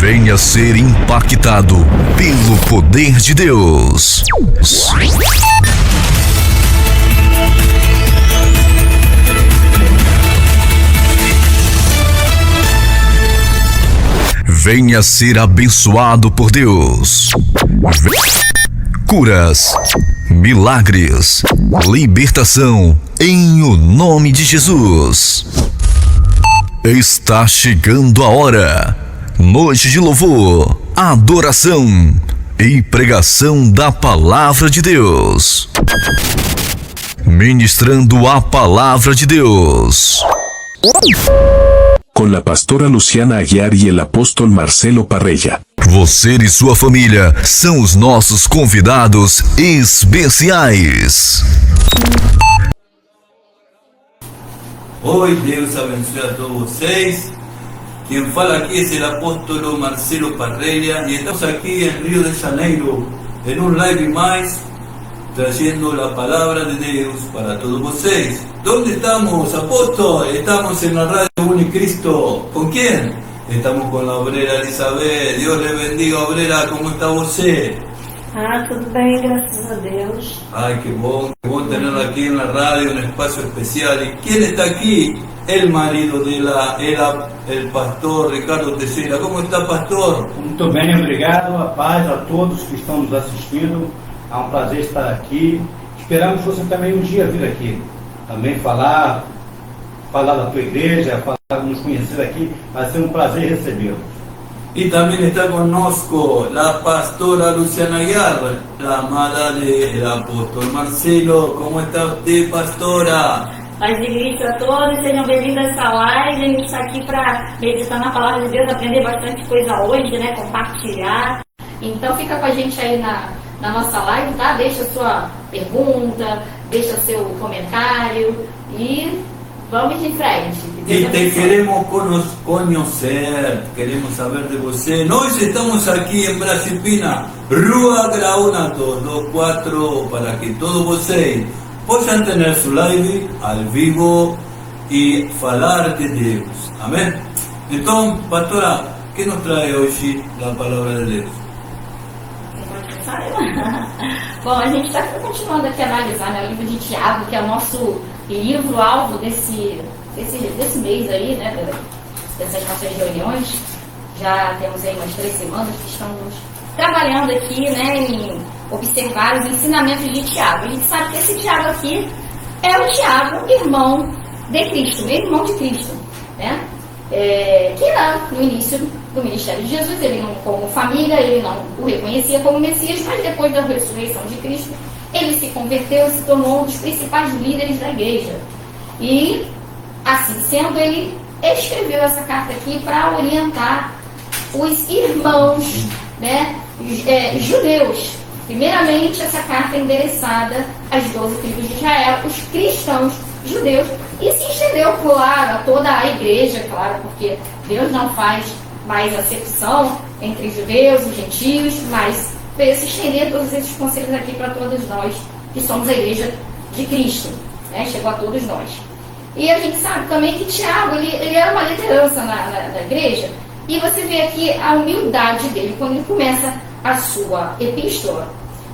Venha ser impactado pelo poder de Deus. Venha ser abençoado por Deus. Curas, milagres, libertação em o nome de Jesus. Está chegando a hora. Noite de louvor, adoração e pregação da palavra de Deus. Ministrando a palavra de Deus. Com a pastora Luciana Aguiar e o apóstolo Marcelo Parreira. Você e sua família são os nossos convidados especiais. Oi, Deus abençoe a todos vocês. Quem fala aqui é o apóstolo Marcelo Parreira e estamos aqui em Rio de Janeiro em um live mais, trayendo a palavra de Deus para todos vocês. ¿Dónde estamos, apóstol? Estamos en la radio Unicristo. ¿Con quién? Estamos con la obrera Elizabeth. Dios le bendiga, obrera. ¿Cómo está você? Tudo bem, graças a Deus. Ay, qué bom tenerla aquí en la radio, un espacio especial. ¿Y quién está aquí? El marido de el pastor Ricardo Teixeira. ¿Cómo está, pastor? Muito bem, obrigado. A paz a todos que estão nos assistindo. É um prazer estar aqui. Esperamos você também um dia vir aqui. Também falar da tua igreja, nos conhecer aqui. Vai ser um prazer recebê-lo. Y también está connosco la pastora Luciana Aguiar, la amada del apóstol Marcelo. ¿Cómo está usted, pastora? Paz de Cristo a todos, sejam bem-vindos a essa live. A gente está aqui para meditar na palavra de Deus, aprender bastante coisa hoje, né? Compartilhar. Então fica com a gente aí na nossa live, tá? Deixa a sua pergunta, deixa seu comentário e vamos em frente. Y te queremos conocer, queremos saber de você. Nós estamos aquí en Brasilpina, Rua Graúna 224, para que todos vocês possam ter su live al vivo y falar de Deus. Amém? Então, pastora, ¿qué nos trae hoje a palavra de Deus? Bom, a gente está continuando aqui a analisar, né, o livro de Tiago, que é o nosso livro-alvo desse mês aí, né, dessas nossas reuniões. Já temos aí umas 3 semanas que estamos trabalhando aqui, né, em observar os ensinamentos de Tiago. A gente sabe que esse Tiago aqui é o Tiago, irmão de Cristo, mesmo irmão de Cristo, né, que lá no início do ministério de Jesus, ele não, como família, ele não o reconhecia como Messias, mas depois da ressurreição de Cristo, ele se converteu e se tornou um dos principais líderes da igreja. E, assim sendo, ele escreveu essa carta aqui para orientar os irmãos, né, judeus. Primeiramente, essa carta é endereçada às 12 tribos de Israel, os cristãos judeus, e se estendeu, claro, a toda a igreja, claro, porque Deus não faz mais acepção entre judeus e gentios, mas veio se estender todos esses conselhos aqui para todos nós, que somos a igreja de Cristo, né? Chegou a todos nós. E a gente sabe também que Tiago, ele era uma liderança na igreja, e você vê aqui a humildade dele, quando ele começa a sua epístola,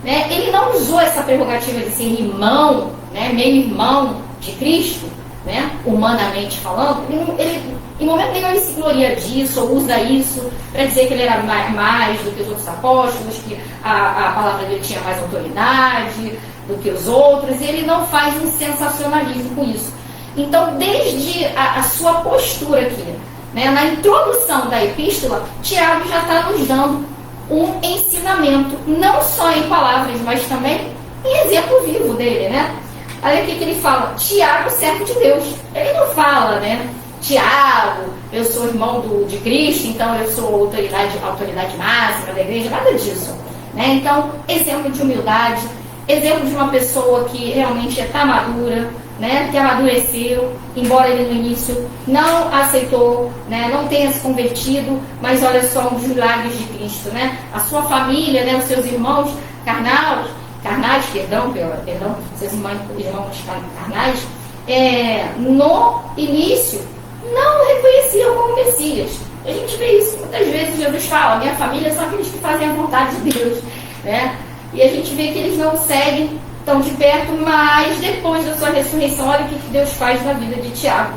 né? Ele não usou essa prerrogativa de ser irmão, né? Meio irmão de Cristo, né? Humanamente falando, ele em momento nenhum ele se gloria disso, ou usa isso para dizer que ele era mais do que os outros apóstolos, que a palavra dele tinha mais autoridade do que os outros, e ele não faz um sensacionalismo com isso. Então, desde a sua postura aqui, né, na introdução da epístola, Tiago já está nos dando um ensinamento, não só em palavras, mas também em exemplo vivo dele, né? Olha aqui que ele fala, Tiago, servo de Deus. Ele não fala, né? Tiago, eu sou irmão de Cristo, então eu sou autoridade máxima da igreja, nada disso, né? Então, exemplo de humildade, exemplo de uma pessoa que realmente está madura, né? Que amadureceu, embora ele no início não aceitou, né? Não tenha se convertido, mas olha só os milagres de Cristo, né? A sua família, né? Os seus irmãos carnais, seus irmãos carnais, no início não o reconheciam como Messias, A gente vê isso muitas vezes. Jesus fala, minha família são aqueles que fazem a vontade de Deus, né? E a gente vê que eles não seguem tão de perto, mas depois da sua ressurreição, olha o que Deus faz na vida de Tiago,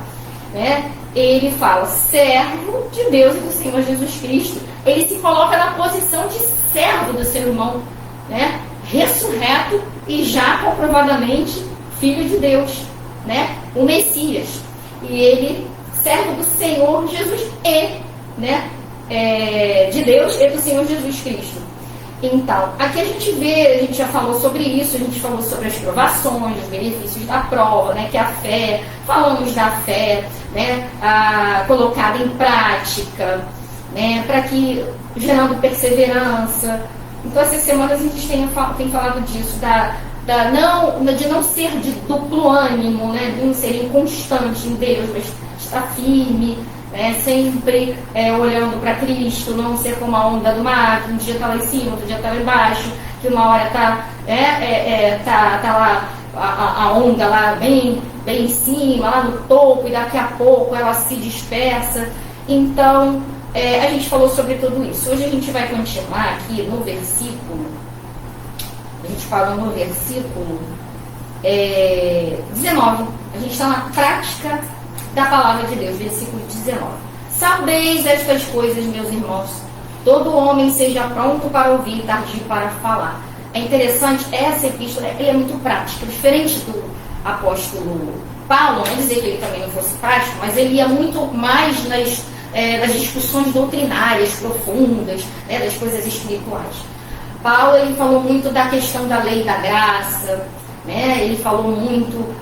né? Ele fala, servo de Deus e do Senhor Jesus Cristo. Ele se coloca na posição de servo do seu irmão, né? Ressurreto e já comprovadamente filho de Deus, né? O Messias. E ele, servo do Senhor Jesus e, né? De Deus e do Senhor Jesus Cristo. Então, aqui a gente vê, a gente já falou sobre isso, a gente falou sobre as provações, os benefícios da prova, né? Que é a fé, falamos da fé, né? Colocada em prática, né? Para que, gerando perseverança. Então, essas semanas a gente tem falado disso, de não ser de duplo ânimo, né? De não ser inconstante em Deus, mas estar firme, né? Sempre olhando para Cristo, não ser como a onda do mar, que um dia está lá em cima, outro dia está lá embaixo, que uma hora está lá a onda lá bem em cima, lá no topo, e daqui a pouco ela se dispersa. Então, a gente falou sobre tudo isso. Hoje a gente vai continuar aqui no versículo, a gente falou no versículo 19. A gente está na prática da palavra de Deus, versículo 19. Sabeis estas coisas, meus irmãos, todo homem seja pronto para ouvir, tardio para falar. É interessante, essa epístola é muito prática, diferente do apóstolo Paulo, não dizer que ele também não fosse prático, mas ele ia muito mais nas discussões doutrinárias profundas, né, das coisas espirituais. Paulo, ele falou muito da questão da lei da graça, né? Ele falou muito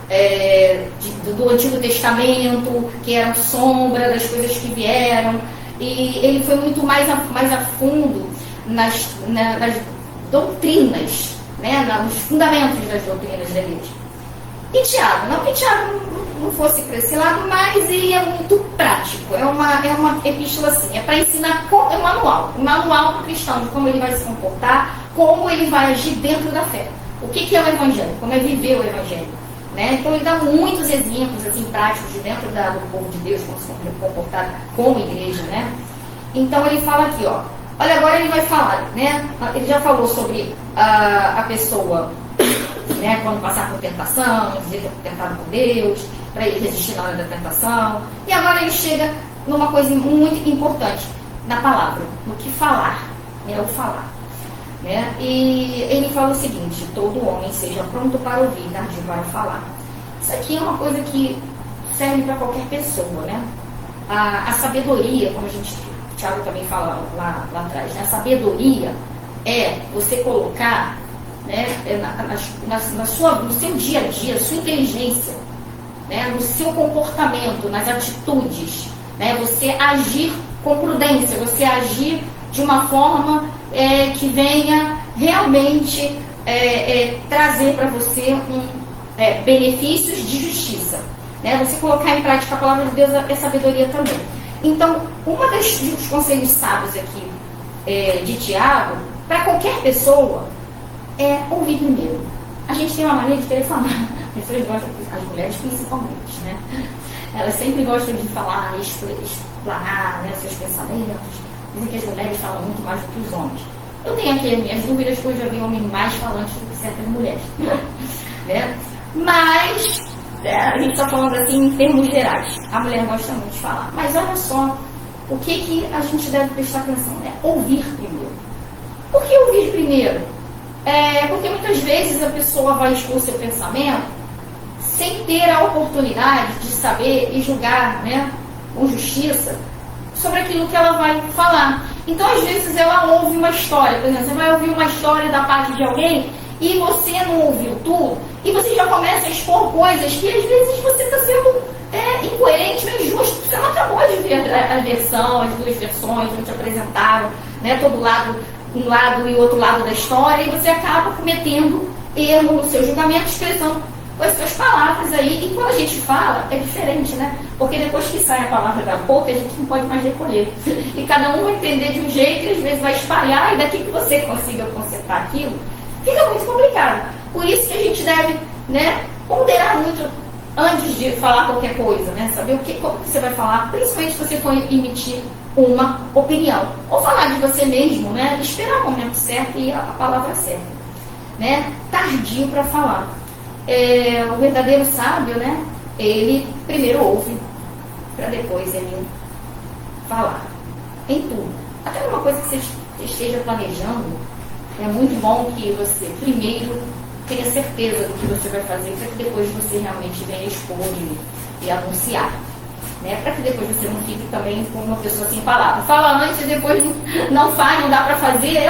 do Antigo Testamento, que era sombra das coisas que vieram, e ele foi muito mais a fundo nas doutrinas, né? Nos fundamentos das doutrinas da igreja. E Tiago, não que Tiago não fosse para esse lado, mas ele é muito prático, é uma epístola assim, é para ensinar, é um manual para o cristão, de como ele vai se comportar, como ele vai agir dentro da fé. O que é o Evangelho? Como é viver o Evangelho? Né? Então ele dá muitos exemplos assim, práticos de dentro do povo de Deus, como se comportar como igreja. Né? Então ele fala aqui, ó, olha, agora ele vai falar, né? Ele já falou sobre a pessoa, né, quando passar por tentação, dizer que é tentado por Deus, para ele resistir na hora da tentação. E agora ele chega numa coisa muito importante, na palavra, no que falar, né, o falar. Né? E ele fala o seguinte, todo homem seja pronto para ouvir, tardio para falar. Isso aqui é uma coisa que serve para qualquer pessoa, né? A sabedoria, como o Tiago também fala lá atrás, né? A sabedoria é você colocar, né, no seu dia a dia, sua inteligência, né, no seu comportamento, nas atitudes, né, você agir com prudência, você agir de uma forma que venha realmente trazer para você benefícios de justiça, né? Você colocar em prática a palavra de Deus é sabedoria também. Então, dos conselhos sábios aqui de Tiago, para qualquer pessoa, é ouvir primeiro. A gente tem uma maneira de querer falar, as mulheres principalmente, né? Elas sempre gostam de falar, explanar, né, seus pensamentos. Dizem que as mulheres falam muito mais do que os homens. Eu tenho aqui as minhas dúvidas, pois já vi homens mais falantes do que certas mulheres. Né? Mas, a gente está falando assim em termos gerais. A mulher gosta muito de falar. Mas olha só, o que a gente deve prestar atenção? É ouvir primeiro. Por que ouvir primeiro? Porque muitas vezes a pessoa vai expor seu pensamento sem ter a oportunidade de saber e julgar, né, com justiça, sobre aquilo que ela vai falar. Então, às vezes, ela ouve uma história, por exemplo, você vai ouvir uma história da parte de alguém e você não ouviu tudo, e você já começa a expor coisas que, às vezes, você está sendo incoerente ou injusto. Você não acabou de ver a versão, as duas versões, não te apresentaram, né, todo lado, um lado e outro lado da história, e você acaba cometendo erro no seu julgamento, expressando com as suas palavras aí. E quando a gente fala, é diferente, né? Porque depois que sai a palavra da boca, a gente não pode mais recolher. E cada um vai entender de um jeito, e às vezes vai espalhar, e daqui que você consiga consertar aquilo, fica muito complicado. Por isso que a gente deve, né, ponderar muito antes de falar qualquer coisa, né? Saber como você vai falar, principalmente se você for emitir uma opinião. Ou falar de você mesmo, né? Esperar o momento certo e a palavra certa. Né? Tardio para falar. O verdadeiro sábio, né? Ele primeiro ouve, para depois ele falar. Em tudo. Até uma coisa que você esteja planejando, é muito bom que você primeiro tenha certeza do que você vai fazer, para que depois você realmente venha expor e anunciar. Né? Para que depois você não fique também como uma pessoa sem palavra. Fala antes e depois não faz, não dá para fazer.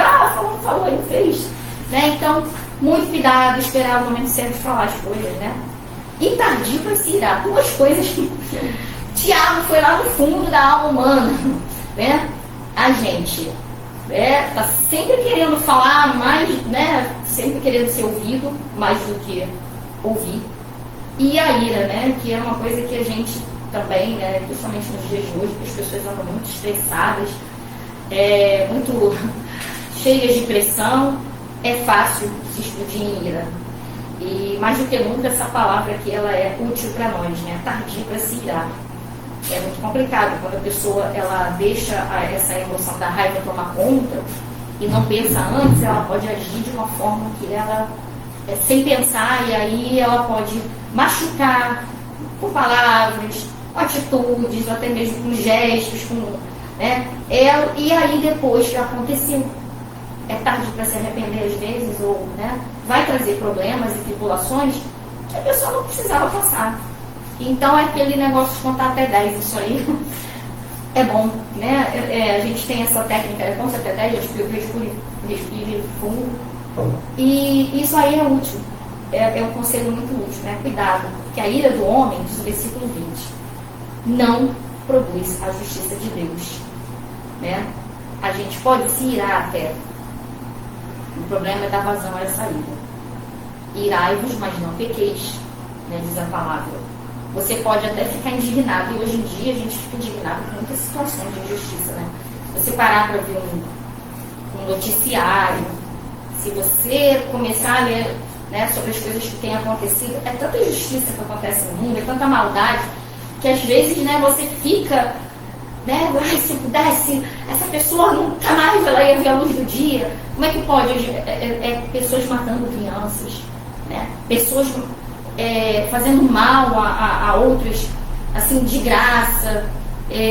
Falou, ele fez. Né? Então, muito cuidado, esperar o momento certo de falar as coisas. Né? E tardio para se irar. Duas coisas que Tiago foi lá no fundo da alma humana. Né? A gente está sempre querendo falar mais, né? Sempre querendo ser ouvido mais do que ouvir. E a ira, né? Que é uma coisa que a gente também, né? Principalmente nos dias de hoje, que as pessoas andam muito estressadas, muito cheias de pressão, é fácil se explodir em ira. E mais do que nunca essa palavra aqui ela é útil para nós, né? Tardio para se irar. É muito complicado quando a pessoa ela deixa essa emoção da raiva tomar conta e não pensa antes, ela pode agir de uma forma que ela, sem pensar, e aí ela pode machucar com palavras, com atitudes, ou até mesmo com gestos, né? E aí depois que aconteceu, é tarde para se arrepender às vezes, ou né, vai trazer problemas e tribulações que a pessoa não precisava passar. Então é aquele negócio de contar até 10, isso aí é bom, né? A gente tem essa técnica, conta até 10, respire fundo. E isso aí é útil, é um conselho muito útil, né? Cuidado, que a ira do homem, diz o versículo 20, não produz a justiça de Deus, né? A gente pode se irar até, o problema é dar vazão a essa ira. Irai-vos, mas não pequeis, né? Diz a palavra. Você pode até ficar indignado, e hoje em dia a gente fica indignado com muitas situações de injustiça, né? Se você parar para ver um noticiário, se você começar a ler, né, sobre as coisas que têm acontecido, é tanta injustiça que acontece no mundo, é tanta maldade, que às vezes, né, você fica, né, se pudesse, essa pessoa nunca mais ela ia ver a luz do dia. Como é que pode? Pessoas matando crianças, né? Pessoas fazendo mal a outros, assim, de graça,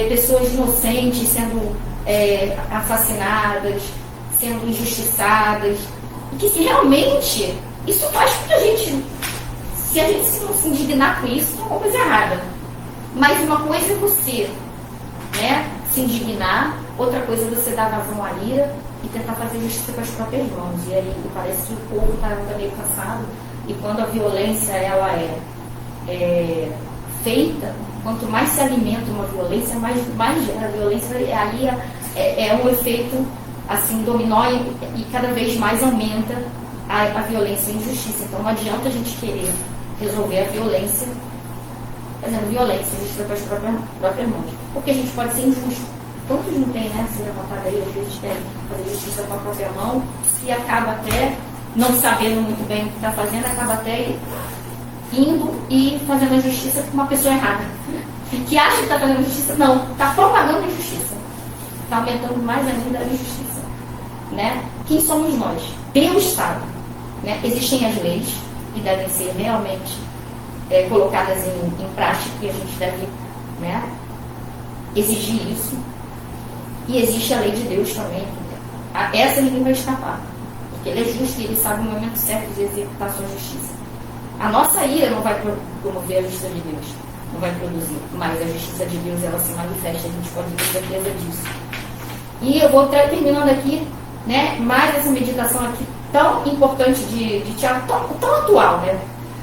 pessoas inocentes sendo assassinadas, sendo injustiçadas, e que se realmente isso faz com que a gente não se indignar com isso, é uma coisa errada. Mas uma coisa é você, né, se indignar, outra coisa é você dar vazão à ira e tentar fazer justiça com as próprias mãos. E aí parece que o povo está meio cansado. E quando a violência ela é feita, quanto mais se alimenta uma violência, mais gera violência. Aí é um efeito assim, dominó e cada vez mais aumenta a violência e a injustiça. Então não adianta a gente querer resolver a violência fazendo violência, justiça com as próprias mãos. Porque a gente pode ser injusto. Quantos não tem, né? Se levantar aí, às vezes quer fazer justiça com a própria mão e acaba até não sabendo muito bem o que está fazendo, acaba até indo e fazendo a justiça com uma pessoa errada. Que acha que está fazendo justiça, não, está propagando a injustiça. Está aumentando mais ainda a injustiça. Né? Quem somos nós? Deus sabe. Né? Existem as leis que devem ser realmente colocadas em prática, e a gente deve, né, exigir isso. E existe a lei de Deus também. Essa ninguém vai escapar. Ele é justo e ele sabe o momento certo de executar a sua justiça. A nossa ira não vai promover a justiça de Deus, não vai produzir, mas a justiça de Deus ela se manifesta, a gente pode ter certeza disso. E eu vou terminando aqui, né, mais essa meditação aqui tão importante de Tiago, tão atual, né?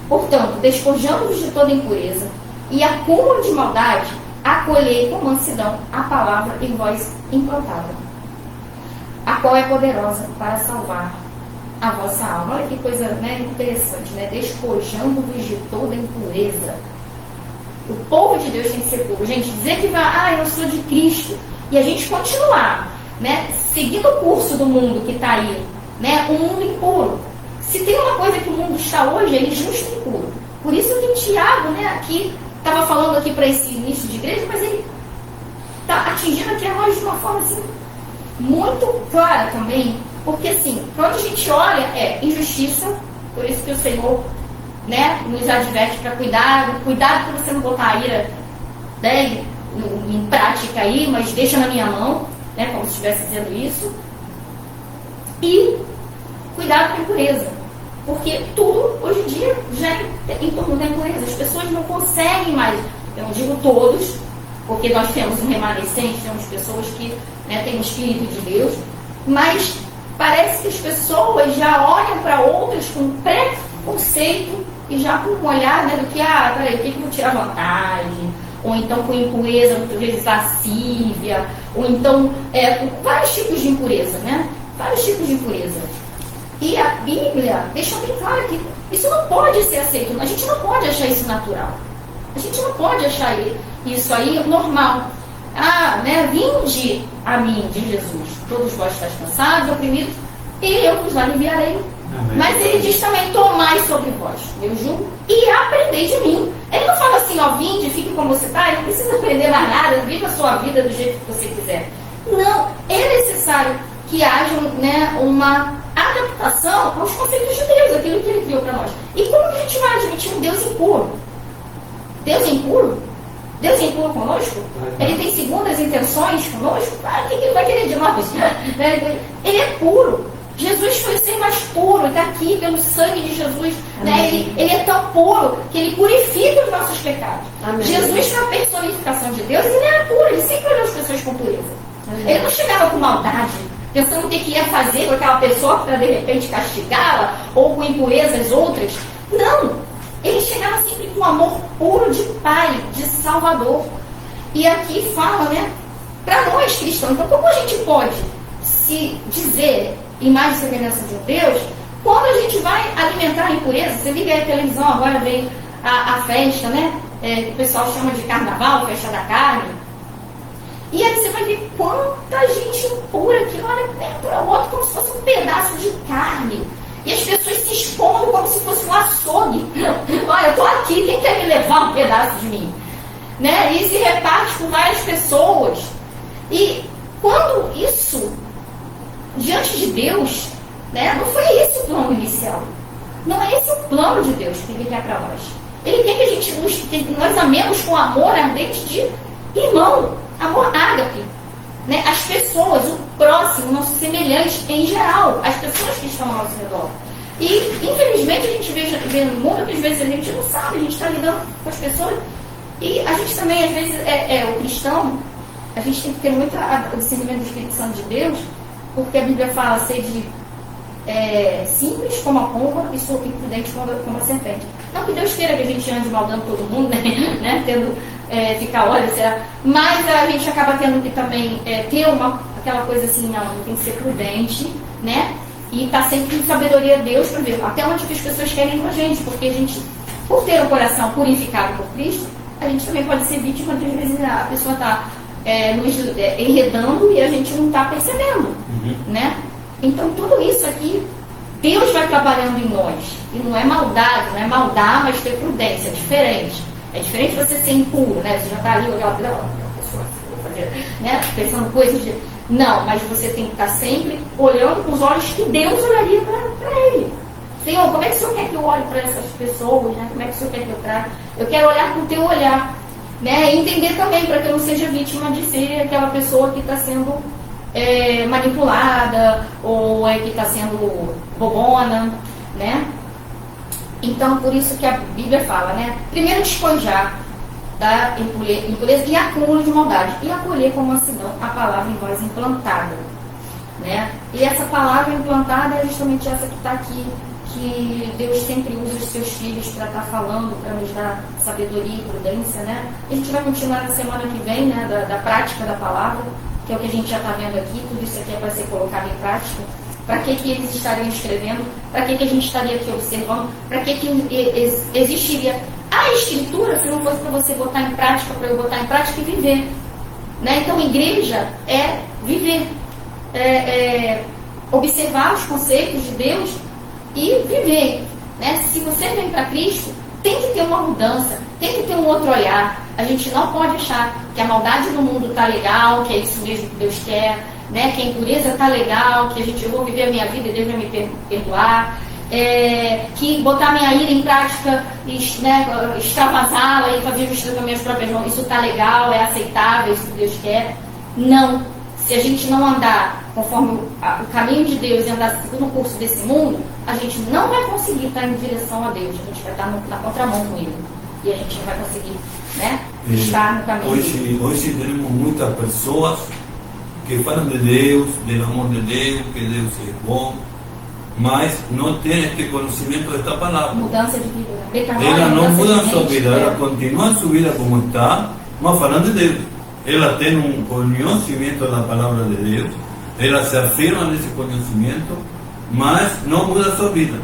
Portanto, despojando-vos de toda impureza e acúmulo de maldade, acolhei com mansidão a palavra em vós implantada, a qual é poderosa para salvar a vossa alma. Olha que coisa, né, interessante, né? Despojando-vos de toda impureza. O povo de Deus tem que ser puro. Gente, dizer que vai, eu sou de Cristo, e a gente continuar, né, seguindo o curso do mundo que está aí, né, um mundo impuro. Se tem uma coisa que o mundo está hoje, é injusto e impuro. Por isso que Tiago, né, aqui, estava falando aqui para esse início de igreja, mas ele está atingindo aqui a nós de uma forma assim, muito clara também, porque assim, quando a gente olha, é injustiça, por isso que o Senhor, né, nos adverte para cuidado para você não botar a ira, né, em prática aí, mas deixa na minha mão, né, como se estivesse dizendo isso, e cuidado com a impureza, porque tudo hoje em dia já é em torno da impureza, as pessoas não conseguem mais, eu não digo todos, porque nós temos um remanescente, temos pessoas que, né, têm o Espírito de Deus, mas parece que as pessoas já olham para outras com preconceito e já com um olhar, né, do que, peraí, o que eu vou tirar vantagem? Ou então com impureza, muitas vezes lascívia, ou então com vários tipos de impureza, né? Vários tipos de impureza. E a Bíblia deixa bem claro que isso não pode ser aceito, a gente não pode achar isso natural. A gente não pode achar isso aí normal. Né? Vinde a mim, diz Jesus, todos vós estáis cansados, oprimidos, e eu vos aliviarei. Amém. Mas ele diz também, tomai sobre vós meu jugo e aprendei de mim. Ele não fala assim, vinde, fique como você está, não precisa aprender mais nada, viva a sua vida do jeito que você quiser. Não, é necessário que haja, né, uma adaptação aos conceitos de Deus, aquilo que ele criou para nós. E como que a gente vai admitir um Deus impuro? Deus é impuro? Deus é impuro conosco? Ele tem segundas intenções conosco? O que ele vai querer de nós? Ele é puro. Jesus foi o ser mais puro, está aqui pelo sangue de Jesus. Né? Ele é tão puro que ele purifica os nossos pecados. Amém. Jesus foi a personificação de Deus e ele era puro, ele sempre olhou as pessoas com pureza. Amém. Ele não chegava com maldade, pensando o que ia fazer com aquela pessoa para de repente castigá-la, ou com impurezas outras. Não! Ele chegava sempre com amor puro de Pai, de Salvador. E aqui fala, né, para nós cristãos, então como a gente pode se dizer imagem e semelhança de Deus, quando a gente vai alimentar a impureza? Você liga aí a televisão, agora vem a festa, né? Que o pessoal chama de carnaval, festa da carne. E aí você vai ver quanta gente impura que olha para o outro como se fosse um pedaço de carne. E as pessoas se expondo como se fosse um açougue. Olha, eu estou aqui, quem quer me levar um pedaço de mim? Né? E se reparte com várias pessoas. E quando isso, diante de Deus, né, não foi esse o plano inicial. Não é esse o plano de Deus que Ele quer para nós. Ele quer que a gente que nós amemos com amor ardente de irmão, amor ágape. Né? As pessoas, o próximo, o nosso semelhante em geral, as pessoas que estão ao nosso redor. E, infelizmente, a gente vê no mundo que às vezes a gente não sabe, a gente está lidando com as pessoas. E a gente também, às vezes, o cristão, a gente tem que ter muito o discernimento do Espírito Santo de Deus, porque a Bíblia fala ser simples como a pomba e prudente como a serpente. Não que Deus queira que a gente ande maldando todo mundo, né? Ficar, olha, será? Mas a gente acaba tendo que também ter aquela coisa assim, não, tem que ser prudente, né? E estar sempre com sabedoria de Deus para ver até onde que as pessoas querem ir com a gente, porque a gente, por ter o coração purificado por Cristo, a gente também pode ser vítima de, às vezes, a pessoa está enredando e a gente não está percebendo, né? Então tudo isso aqui Deus vai trabalhando em nós. E não é maldade, não é maldar, mas ter prudência, é diferente. É diferente você ser impuro, né? Você já está ali olhando, pessoa, né? Pensando coisas de... Não, mas você tem que estar sempre olhando com os olhos que Deus olharia para ele. Senhor, como é que o Senhor quer que eu olhe para essas pessoas, né? Como é que o Senhor quer que eu traga? Eu quero olhar com o teu olhar, né? E entender também, para que eu não seja vítima de ser aquela pessoa que está sendo manipulada, ou que está sendo bobona, né? Então, por isso que a Bíblia fala, né? Primeiro despojar da impureza e acúmulo de maldade, e acolher como senão a palavra em voz implantada, né? E essa palavra implantada é justamente essa que está aqui, que Deus sempre usa os seus filhos para estar falando, para nos dar sabedoria e prudência, né? E a gente vai continuar na semana que vem, né? Da prática da palavra, que é o que a gente já está vendo aqui, tudo isso aqui é para ser colocado em prática. Para que eles estariam escrevendo? Para que a gente estaria aqui observando? Para que existiria a Escritura se não fosse para você botar em prática, para eu botar em prática e viver? Né? Então, igreja é viver, observar os conceitos de Deus e viver. Né? Se você vem para Cristo, tem que ter uma mudança, tem que ter um outro olhar. A gente não pode achar que a maldade do mundo está legal, que é isso mesmo que Deus quer, né? Que a impureza está legal, que eu vou viver a minha vida e Deus vai me perdoar, que botar minha ira em prática, né, extravasá-la e fazer justiça com as minhas próprias mãos, isso está legal, é aceitável, isso que Deus quer. Não. Se a gente não andar conforme o caminho de Deus e andar segundo o curso desse mundo, a gente não vai conseguir estar em direção a Deus. A gente vai estar na contramão com Ele. E a gente não vai conseguir, né, estar no caminho dele. Hoje temos muitas pessoas que falam de Deus, do amor de Deus, que Deus é bom, mas não tem este conhecimento desta palavra. Mudança de vida. Ela não muda a sua mente, vida, ela continua a sua vida como está, mas falando de Deus. Ela tem um conhecimento da palavra de Deus, ela se afirma nesse conhecimento, mas não muda a sua vida.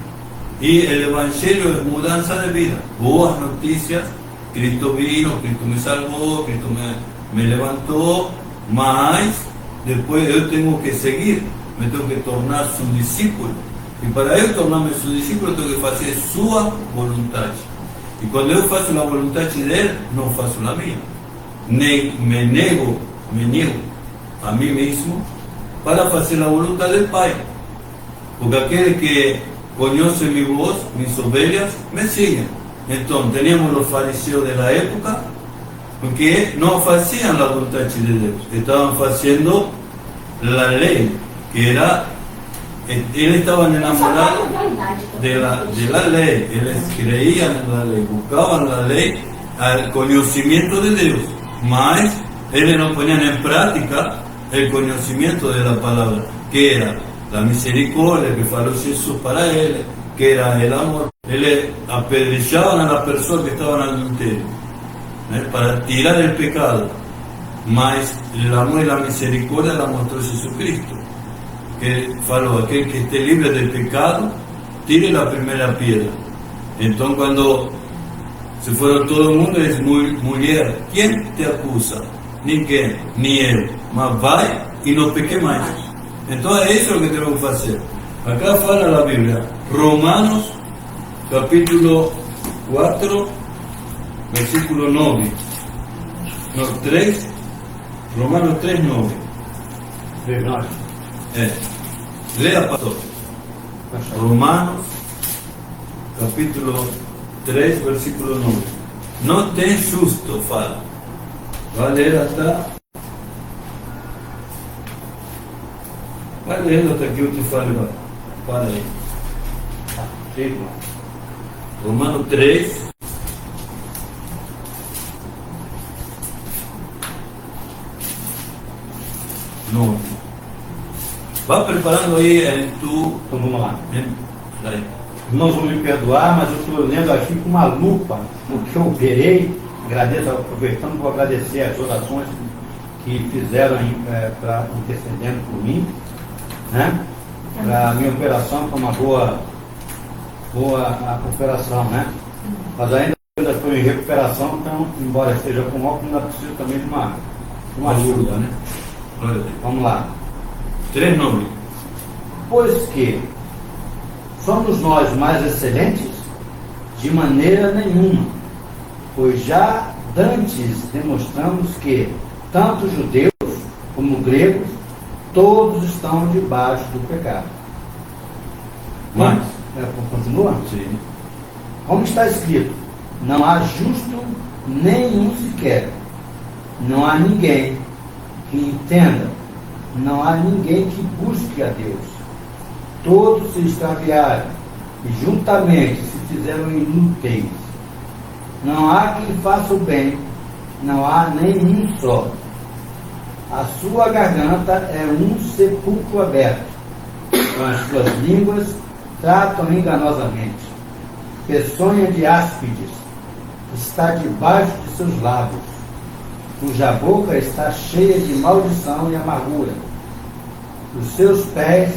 E o Evangelho é mudança de vida. Boas notícias, Cristo vino, Cristo me salvou, Cristo me levantou, mas depois eu tenho que seguir, me tenho que tornar seu discípulo. E para eu tornar-me seu discípulo, eu tenho que fazer sua vontade. E quando eu faço a vontade dele, não faço a minha. Me nego a mim mesmo para fazer a vontade do Pai. Porque aquele que conhece minha voz, minhas ovelhas, me siguen. Então, teníamos os fariseus da época, porque não faziam a vontade de Deus, estavam fazendo a lei, que era, eles estavam enamorados da lei, eles creiam na lei, buscavam na lei o conhecimento de Deus, mas eles não poniam em prática o conhecimento da palavra, que era a misericórdia que falou Jesus para ele, que era o amor. Eles apedrejavam a pessoas que estavam no adultério, né, para tirar o pecado, mas o amor e a misericórdia la mostrou Jesus Cristo, que falou: aquele que esteja livre do pecado, tire a primeira pedra. Então, quando se foram todo mundo, eles: mulher, quem te acusa? Ninguém, nem eu, mas vai e não peque mais. Então é isso que temos que fazer. Acá fala a Bíblia, Romanos capítulo 4, versículo 9. No 3, Romanos 3, 9. 3, 9. Leia, pastor. Romanos capítulo 3, versículo 9. Não tem justo, fala. Vai ler até. Vai lendo até que eu te falo. Para aí. Romanos 3. Não. Vá preparando aí tu. Então vamos lá. Daí. Irmãos vão me perdoar, mas eu estou lendo aqui com uma lupa, porque eu operei. Agradeço, aproveitando para agradecer as orações que fizeram intercedendo por mim, né? Para a minha operação foi uma boa operação, né? Mas ainda estou em recuperação, então, embora esteja com óculos, ainda preciso também de uma ajuda, né? Vamos lá. 3:9. Pois que somos nós mais excelentes? De maneira nenhuma, pois já dantes demonstramos que tanto judeus como gregos todos estão debaixo do pecado. Mas, continua? sim. Como está escrito, não há justo nenhum sequer, não há ninguém que entenda, não há ninguém que busque a Deus. Todos se extraviaram e juntamente se fizeram inúteis. Não há quem faça o bem, não há nenhum só. A sua garganta é um sepulcro aberto, com as suas línguas tratam enganosamente. Peçonha de áspides está debaixo de seus lábios, cuja boca está cheia de maldição e amargura. Os seus pés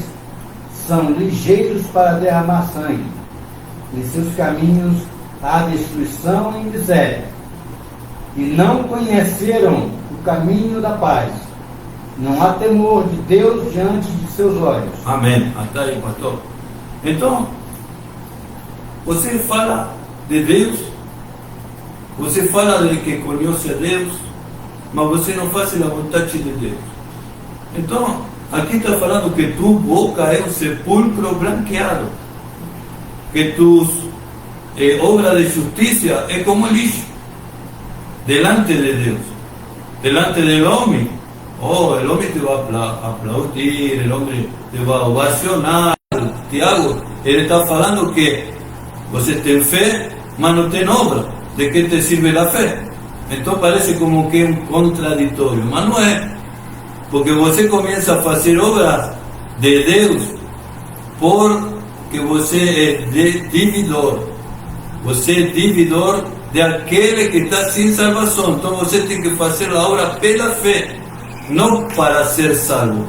são ligeiros para derramar sangue, em seus caminhos há destruição e miséria, e não conheceram o caminho da paz. Não há temor de Deus diante de seus olhos. Amém. Até aí, pastor. Então, você fala de Deus Você fala de que conhece a Deus, mas você não faz a vontade de Deus. Então, aqui está falando que tu boca é um sepulcro branqueado, que tus obras de justiça é como lixo delante de Deus, delante del homem. Oh, el hombre te va a aplaudir, el hombre te va a ovacionar. Tiago, ele está falando que você tem fé, mas não tem obra. De que te sirve a fé? Então parece como que é um contraditório, mas não é. Porque você começa a fazer obras de Deus porque você é dividor. Você é dividor de aquele que está sem salvação. Então você tem que fazer a obra pela fé, não para ser salvo.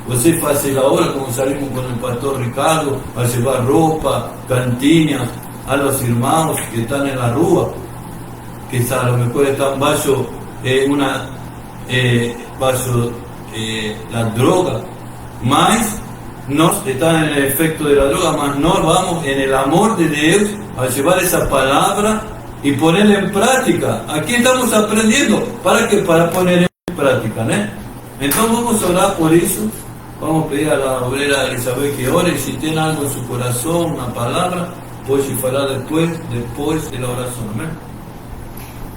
Você faz a obra como salimos com o pastor Ricardo, a levar roupa, cantinhas a los irmãos que estão na rua, que a lo mejor estão baixo la droga, mas nós estamos en el efecto de la droga, mas nós vamos en el amor de Deus a llevar esa palabra y ponerla en práctica. Aquí estamos aprendiendo, ¿para qué? Para poner en práctica, ¿no? Entonces vamos a orar por eso. Vamos a pedir a la obrera Elizabeth que ore. Si tiene algo en su corazón, una palabra, puede falar después de la oración. Amén.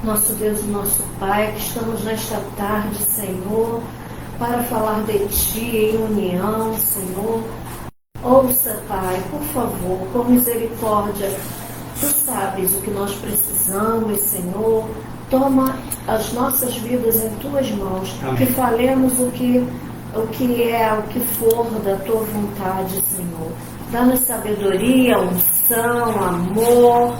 Nosso Deus e nosso Pai, que estamos nesta tarde, Senhor, para falar de Ti em união, Senhor. Ouça, Pai, por favor, com misericórdia. Tu sabes o que nós precisamos, Senhor. Toma as nossas vidas em Tuas mãos. Amém. Que falemos o que for da Tua vontade, Senhor. Dá-nos sabedoria, unção, amor,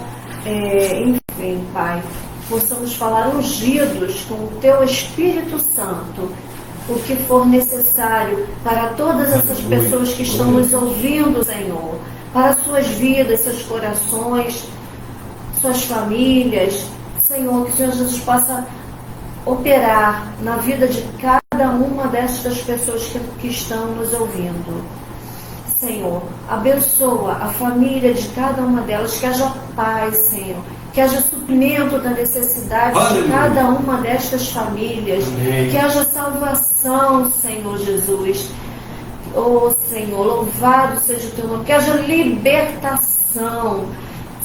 enfim, Pai. Possamos falar ungidos com o Teu Espírito Santo, o que for necessário para todas essas pessoas que estão nos ouvindo, Senhor, para suas vidas, seus corações, suas famílias, Senhor, que o Senhor Jesus possa operar na vida de cada uma destas pessoas que estão nos ouvindo. Senhor, abençoa a família de cada uma delas, que haja paz, Senhor, que haja suprimento da necessidade de cada uma destas famílias, que haja salvação, Senhor Jesus. Oh, Senhor, louvado seja o Teu nome, que haja libertação.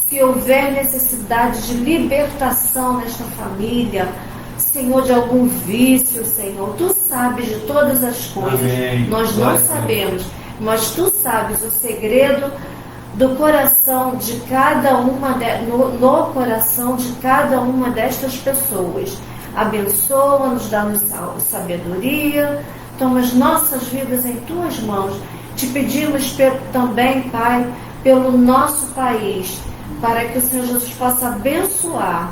Se houver necessidade de libertação nesta família, Senhor, de algum vício, Senhor, Tu sabes de todas as coisas. Amém. Nós não sabemos, mas Tu sabes o segredo do coração de cada uma, no coração de cada uma destas pessoas. Abençoa-nos, dá-nos sabedoria, toma as nossas vidas em Tuas mãos. Te pedimos também, Pai, pelo nosso país, para que o Senhor Jesus possa abençoar,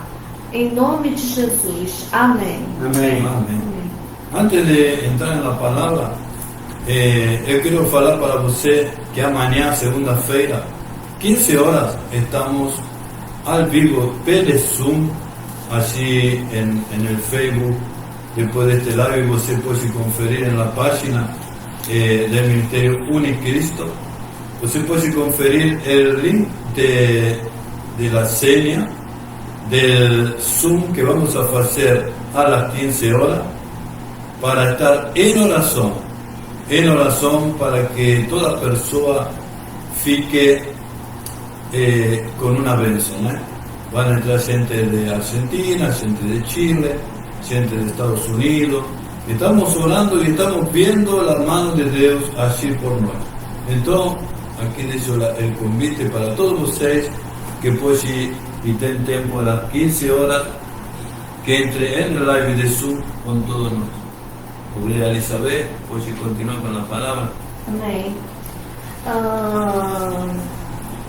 em nome de Jesus. Amém. Amém. Amém. Antes de entrar na palavra, eu quero falar para você que amanhã, segunda-feira, 15 horas, estamos ao vivo pelo Zoom, assim en el Facebook. Depois deste live você pode conferir na página do Ministério Unicristo. Você pode conferir o link de la senha del Zoom que vamos a fazer a las 15 horas para estar en oración para que toda pessoa fique con una bendición, ¿eh? Van a entrar gente de Argentina, gente de Chile, gente de Estados Unidos. Estamos orando y estamos viendo la mano de Dios agir por nosotros. Entonces, aquí deixo el convite para todos vocês que pueden y ten tiempo a las 15 horas que entre en el live de Zoom con todos nosotros. Obrigada, Elizabeth, pode continuar com a palavra. Amém.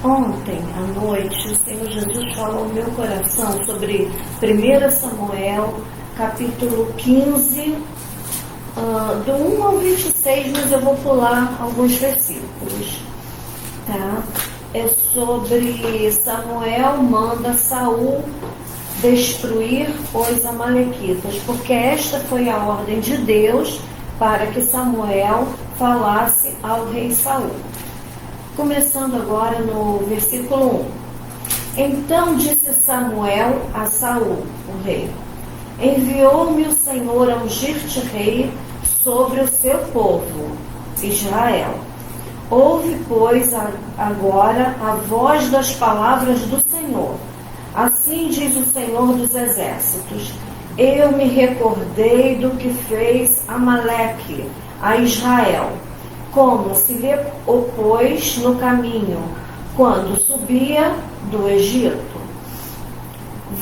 Ontem à noite, o Senhor Jesus falou no meu coração sobre 1 Samuel, capítulo 15, do 1 ao 26, mas eu vou pular alguns versículos. Tá? É sobre Samuel manda Saul destruir os amalequitas, porque esta foi a ordem de Deus para que Samuel falasse ao rei Saul. Começando agora no versículo 1. Então disse Samuel a Saul, o rei: enviou-me o Senhor a ungir-te rei sobre o seu povo, Israel. Ouve, pois, agora a voz das palavras do Senhor. Assim diz o Senhor dos Exércitos: eu me recordei do que fez Amaleque a Israel, como se lhe opôs no caminho, quando subia do Egito.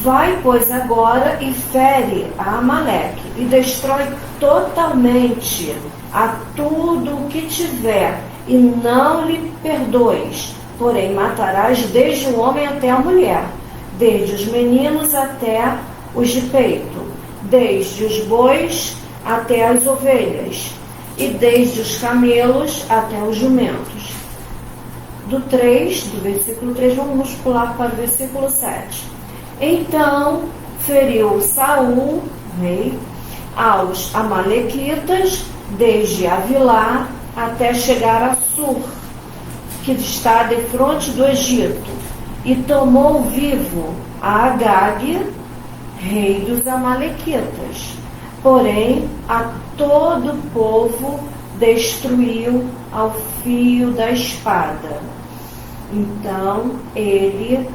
Vai, pois, agora e fere a Amaleque, e destrói totalmente a tudo o que tiver, e não lhe perdoes. Porém, matarás desde o homem até a mulher, desde os meninos até os de peito, desde os bois até as ovelhas, e desde os camelos até os jumentos. Do versículo 3, vamos pular para o versículo 7. Então feriu Saul, rei, aos amalequitas, desde Avilá até chegar a Sur, que está defronte do Egito, e tomou vivo a Agag, rei dos amalequitas. Porém, a todo o povo destruiu ao fio da espada. Então, ele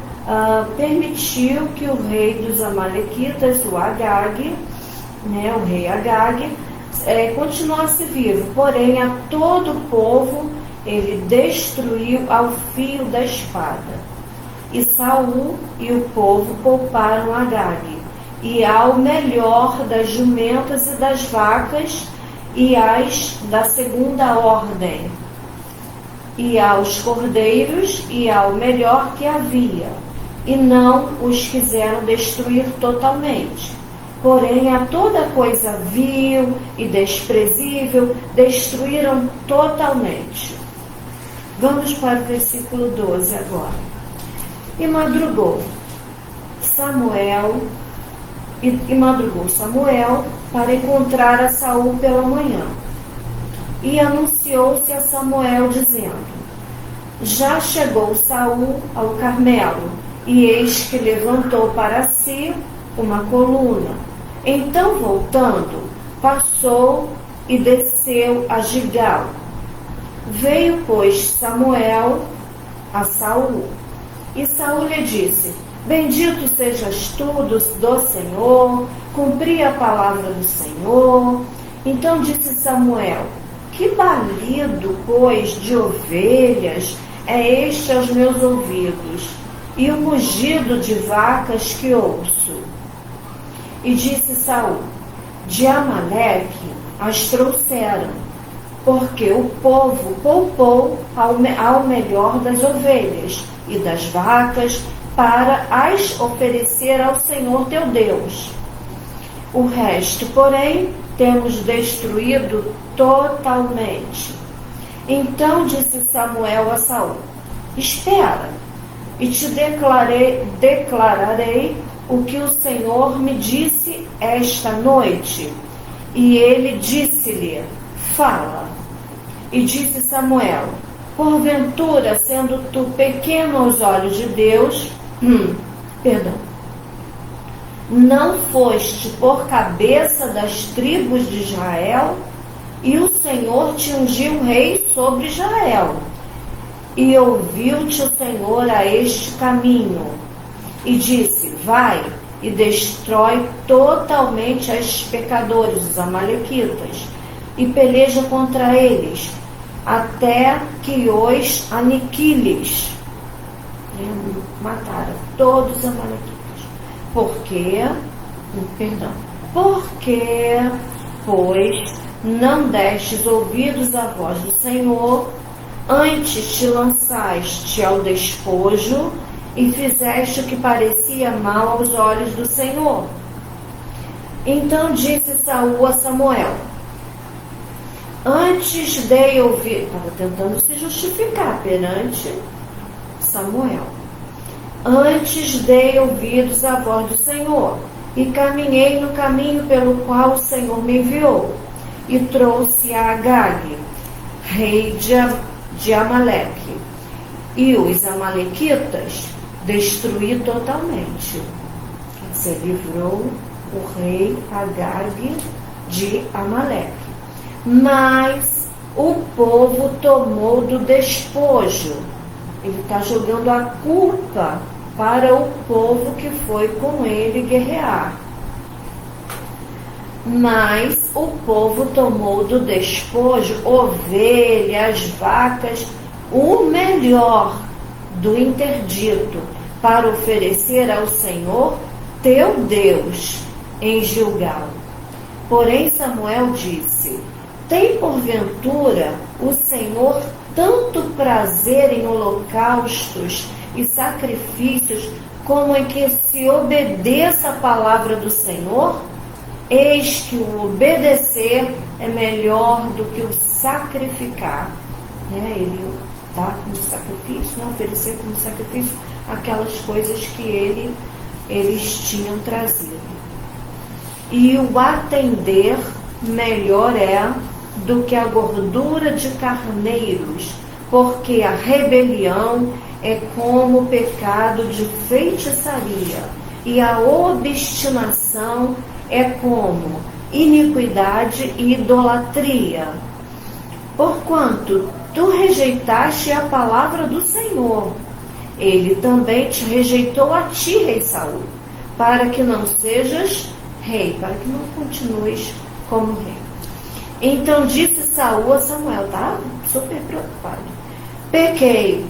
permitiu que o rei dos amalequitas, o Agag, o rei Agag, continuasse vivo. Porém, a todo o povo ele destruiu ao fio da espada. E Saul e o povo pouparam Agag, e ao melhor das jumentas e das vacas, e as da segunda ordem, e aos cordeiros, e ao melhor que havia, e não os quiseram destruir totalmente. Porém, a toda coisa vil e desprezível destruíram totalmente. Vamos para o versículo 12 agora. E madrugou Samuel para encontrar a Saul pela manhã. E anunciou-se a Samuel, dizendo: já chegou Saul ao Carmelo, e eis que levantou para si uma coluna. Então, voltando, passou e desceu a Gigal. Veio, pois, Samuel a Saul, e Saul lhe disse: bendito sejas tu do Senhor, cumpri a palavra do Senhor. Então disse Samuel: que balido, pois, de ovelhas é este aos meus ouvidos, e o mugido de vacas que ouço? E disse Saul: de Amaleque as trouxeram, porque o povo poupou ao melhor das ovelhas e das vacas, para as oferecer ao Senhor teu Deus. O resto, porém, temos destruído totalmente. Então disse Samuel a Saul: espera, e te declararei o que o Senhor me disse esta noite. E ele disse-lhe: fala. E disse Samuel: porventura, sendo tu pequeno aos olhos de Deus, não foste por cabeça das tribos de Israel, e o Senhor te ungiu rei sobre Israel. E ouviu-te o Senhor a este caminho, e disse: vai e destrói totalmente os pecadores, os amalequitas, e peleja contra eles, até que os aniquiles. Mataram todos os amalequitas. Porque, pois, não destes ouvidos à voz do Senhor, antes te lançaste ao despojo, e fizeste o que parecia mal aos olhos do Senhor. Então disse Saul a Samuel: antes dei ouvir, estava tentando se justificar perante Samuel, antes dei ouvidos à voz do Senhor, e caminhei no caminho pelo qual o Senhor me enviou, e trouxe a Agag, rei de Amaleque, e os amalequitas, destruir totalmente. Se livrou o rei Agag de Amaleque. Mas o povo tomou do despojo. Ele está jogando a culpa para o povo que foi com ele guerrear. Mas o povo tomou do despojo ovelhas, vacas, o melhor do interdito, para oferecer ao Senhor teu Deus em Gilgal. Porém Samuel disse: tem porventura o Senhor tanto prazer em holocaustos e sacrifícios como em que se obedeça a palavra do Senhor? Eis que o obedecer é melhor do que o sacrificar. Ele dá como sacrifício, oferecer como sacrifício aquelas coisas que eles tinham trazido. E o atender melhor é do que a gordura de carneiros, porque a rebelião é como o pecado de feitiçaria, e a obstinação é como iniquidade e idolatria. Porquanto tu rejeitaste a palavra do Senhor, ele também te rejeitou a ti, rei Saul, para que não sejas rei, para que não continues como rei. Então disse Saul a Samuel, tá super preocupado: pequei,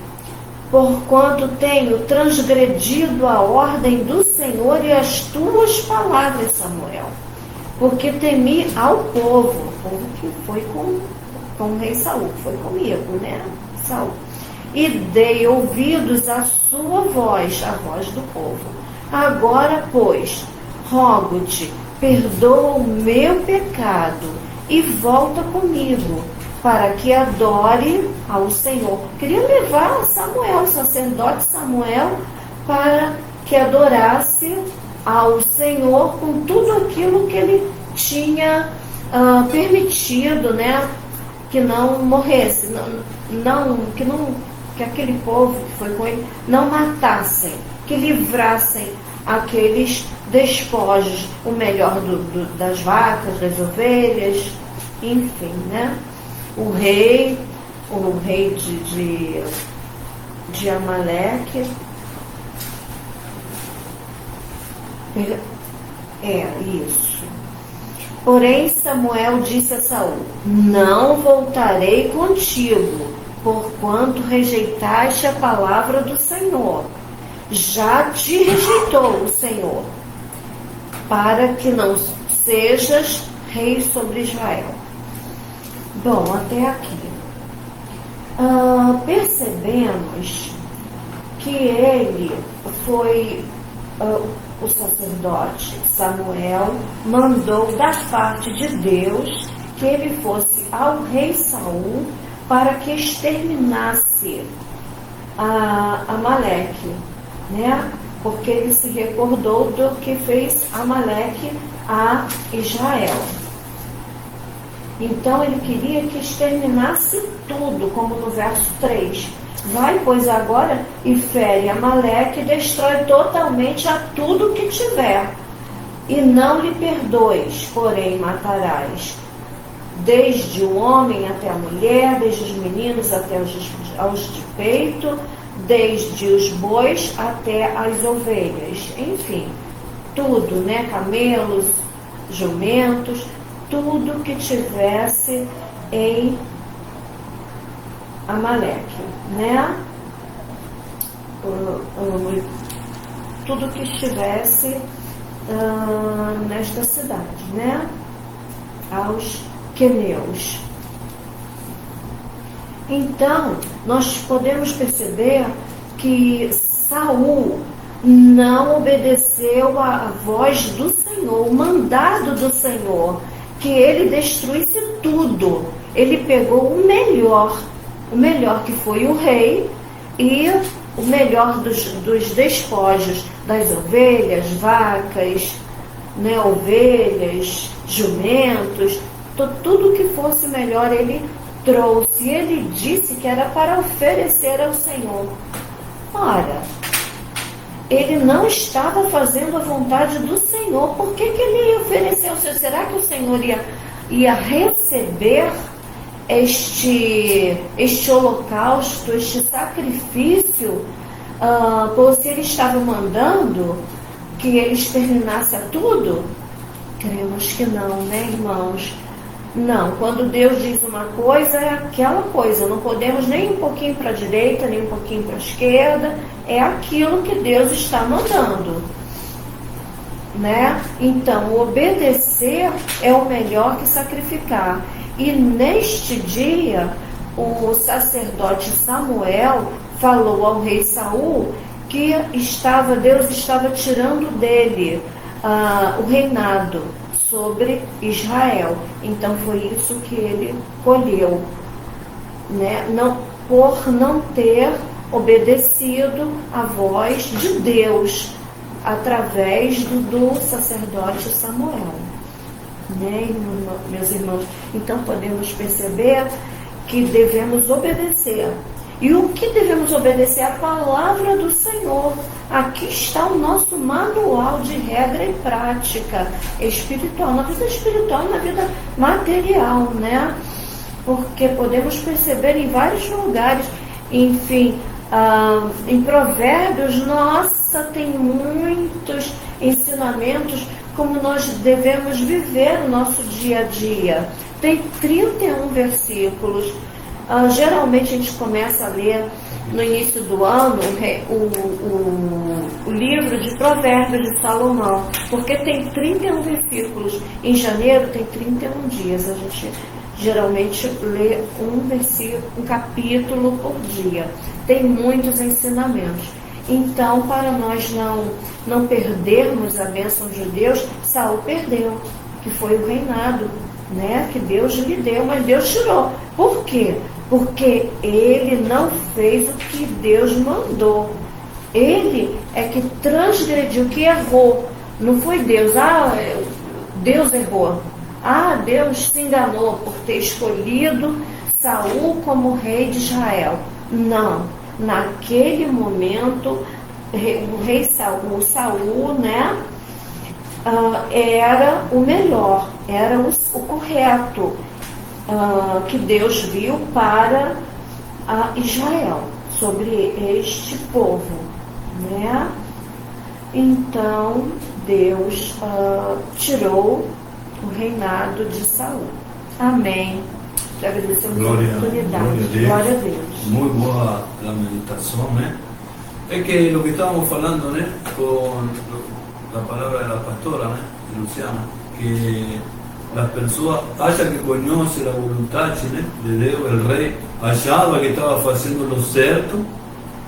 porquanto tenho transgredido a ordem do Senhor e as tuas palavras, Samuel, porque temi ao povo, o povo que foi com o rei Saul, que foi comigo, né, Saul, e dei ouvidos à sua voz, a voz do povo. Agora, pois, rogo-te, perdoa o meu pecado e volta comigo, para que adore ao Senhor. Queria levar Samuel, o sacerdote Samuel, para que adorasse ao Senhor com tudo aquilo que ele tinha permitido, né? Que não morresse, que aquele povo que foi com ele não matassem, que livrassem aqueles despojos, o melhor das vacas, das ovelhas, enfim, né? O rei de Amaleque, isso. Porém Samuel disse a Saul: não voltarei contigo, porquanto rejeitaste a palavra do Senhor. Já te rejeitou o Senhor, para que não sejas rei sobre Israel. Bom, até aqui percebemos que ele foi, o sacerdote Samuel mandou da parte de Deus que ele fosse ao rei Saul para que exterminasse Amaleque, né? Porque ele se recordou do que fez Amaleque a Israel. Então ele queria que exterminasse tudo, como no verso 3. Vai, pois, agora e fere Amaleque e destrói totalmente a tudo que tiver. E não lhe perdoes, porém matarás desde o homem até a mulher, desde os meninos até aos de peito, desde os bois até as ovelhas, enfim, tudo, né? Camelos, jumentos, tudo que tivesse em Amaleque, né? Tudo que estivesse nesta cidade, né? Aos queneus. Então, nós podemos perceber que Saul não obedeceu à voz do Senhor, o mandado do Senhor, que ele destruísse tudo. Ele pegou o melhor que foi o rei e o melhor dos despojos, das ovelhas, vacas, né, ovelhas, jumentos, tudo que fosse melhor ele trouxe. E ele disse que era para oferecer ao Senhor. Ora, ele não estava fazendo a vontade do Senhor. Por que ele ia oferecer ao Senhor? Será que o Senhor ia receber este holocausto, este sacrifício, se ele estava mandando que ele exterminasse a tudo? Cremos que não, né, irmãos? Não, quando Deus diz uma coisa, é aquela coisa. Não podemos nem um pouquinho para a direita, nem um pouquinho para a esquerda. É aquilo que Deus está mandando, né? Então, obedecer é o melhor que sacrificar. E neste dia, o sacerdote Samuel falou ao rei Saul que Deus estava tirando dele o reinado sobre Israel. Então foi isso que ele colheu, né? Por não ter obedecido à voz de Deus através do sacerdote Samuel, né, meus irmãos? Então podemos perceber que devemos obedecer. E o que devemos obedecer? A palavra do Senhor. Aqui está o nosso manual de regra e prática espiritual, na vida espiritual e na vida material, né? Porque podemos perceber em vários lugares, enfim, em Provérbios, nossa, tem muitos ensinamentos como nós devemos viver o nosso dia a dia. Tem 31 versículos. Geralmente a gente começa a ler no início do ano o livro de Provérbios de Salomão, porque tem 31 versículos. Em janeiro tem 31 dias. A gente geralmente lê um capítulo por dia. Tem muitos ensinamentos. Então, para nós não perdermos a bênção de Deus, Saul perdeu, que foi o reinado, né, que Deus lhe deu, mas Deus tirou. Por quê? Porque ele não fez o que Deus mandou. Ele é que transgrediu, que errou. Não foi Deus. Deus errou. Deus se enganou por ter escolhido Saul como rei de Israel. Não. Naquele momento, o rei Saul, né, era o melhor, era o correto, que Deus viu para Israel, sobre este povo, né? Então Deus tirou o reinado de Saul. Amém. Te agradecemos a oportunidade. Glória a Deus. Muy boa la meditación, ¿eh? Es que lo que estábamos hablando, ¿eh? Con la palabra de la pastora, ¿eh? Luciana, que las personas, haya que conoce la voluntad, ¿eh? De Dios, el rey, hallaba que estaba haciendo lo cierto,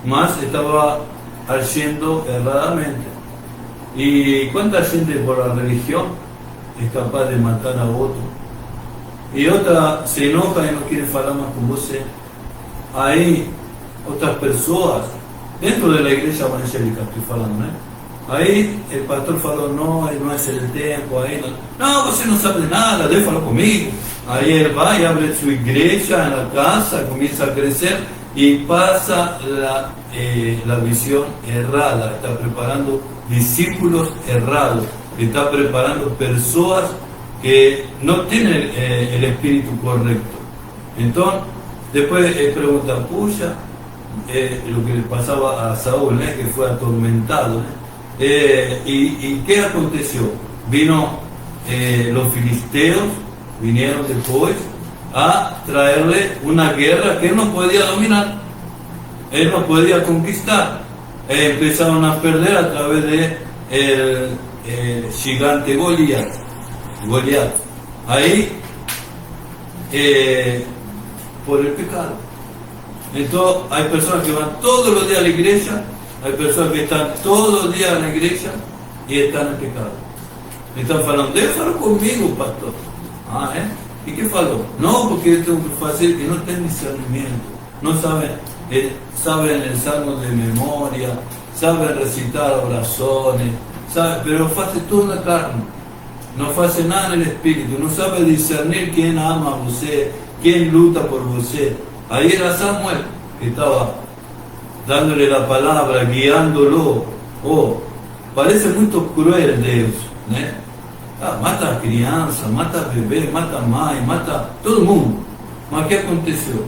mas estaba haciendo erradamente. ¿Y cuánta gente por la religión es capaz de matar a otro? Y otra se enoja y no quiere hablar más con vos. Hay otras personas dentro de la iglesia evangélica, estoy hablando, ¿eh? Ahí el pastor falou, no es el tiempo, ahí no, você no sabe nada, Dios falou conmigo. Ahí él va y abre su iglesia en la casa, comienza a crecer y pasa la visión errada, está preparando discípulos errados, está preparando personas que no tienen el espíritu correcto. Entonces, después pregunta, puya, lo que le pasaba a Saúl, que fue atormentado, ¿y qué aconteció? Vino los filisteos, vinieron después a traerle una guerra que él no podía dominar, él no podía conquistar. Empezaron a perder a través de el gigante Goliat. Ahí, por el pecado. Entonces, hay personas que van todos los días a la iglesia, hay personas que están todos los días en la iglesia y están en pecado. Me están falando, Deus falou conmigo, pastor. ¿Y qué falou? No, porque yo tengo que hacer que no tienen discernimiento, no saben el salmo de memoria, saben recitar oraciones, pero hace todo en la carne. No hace nada en el espíritu, no sabe discernir quién ama a usted, quién luta por usted. Ahí era Samuel que estaba dándole la palabra, guiándolo, Oh, parece muito cruel Deus, né? Ah, mata a criança, mata a bebê, mata a mãe, mata todo mundo. Mas o que aconteceu?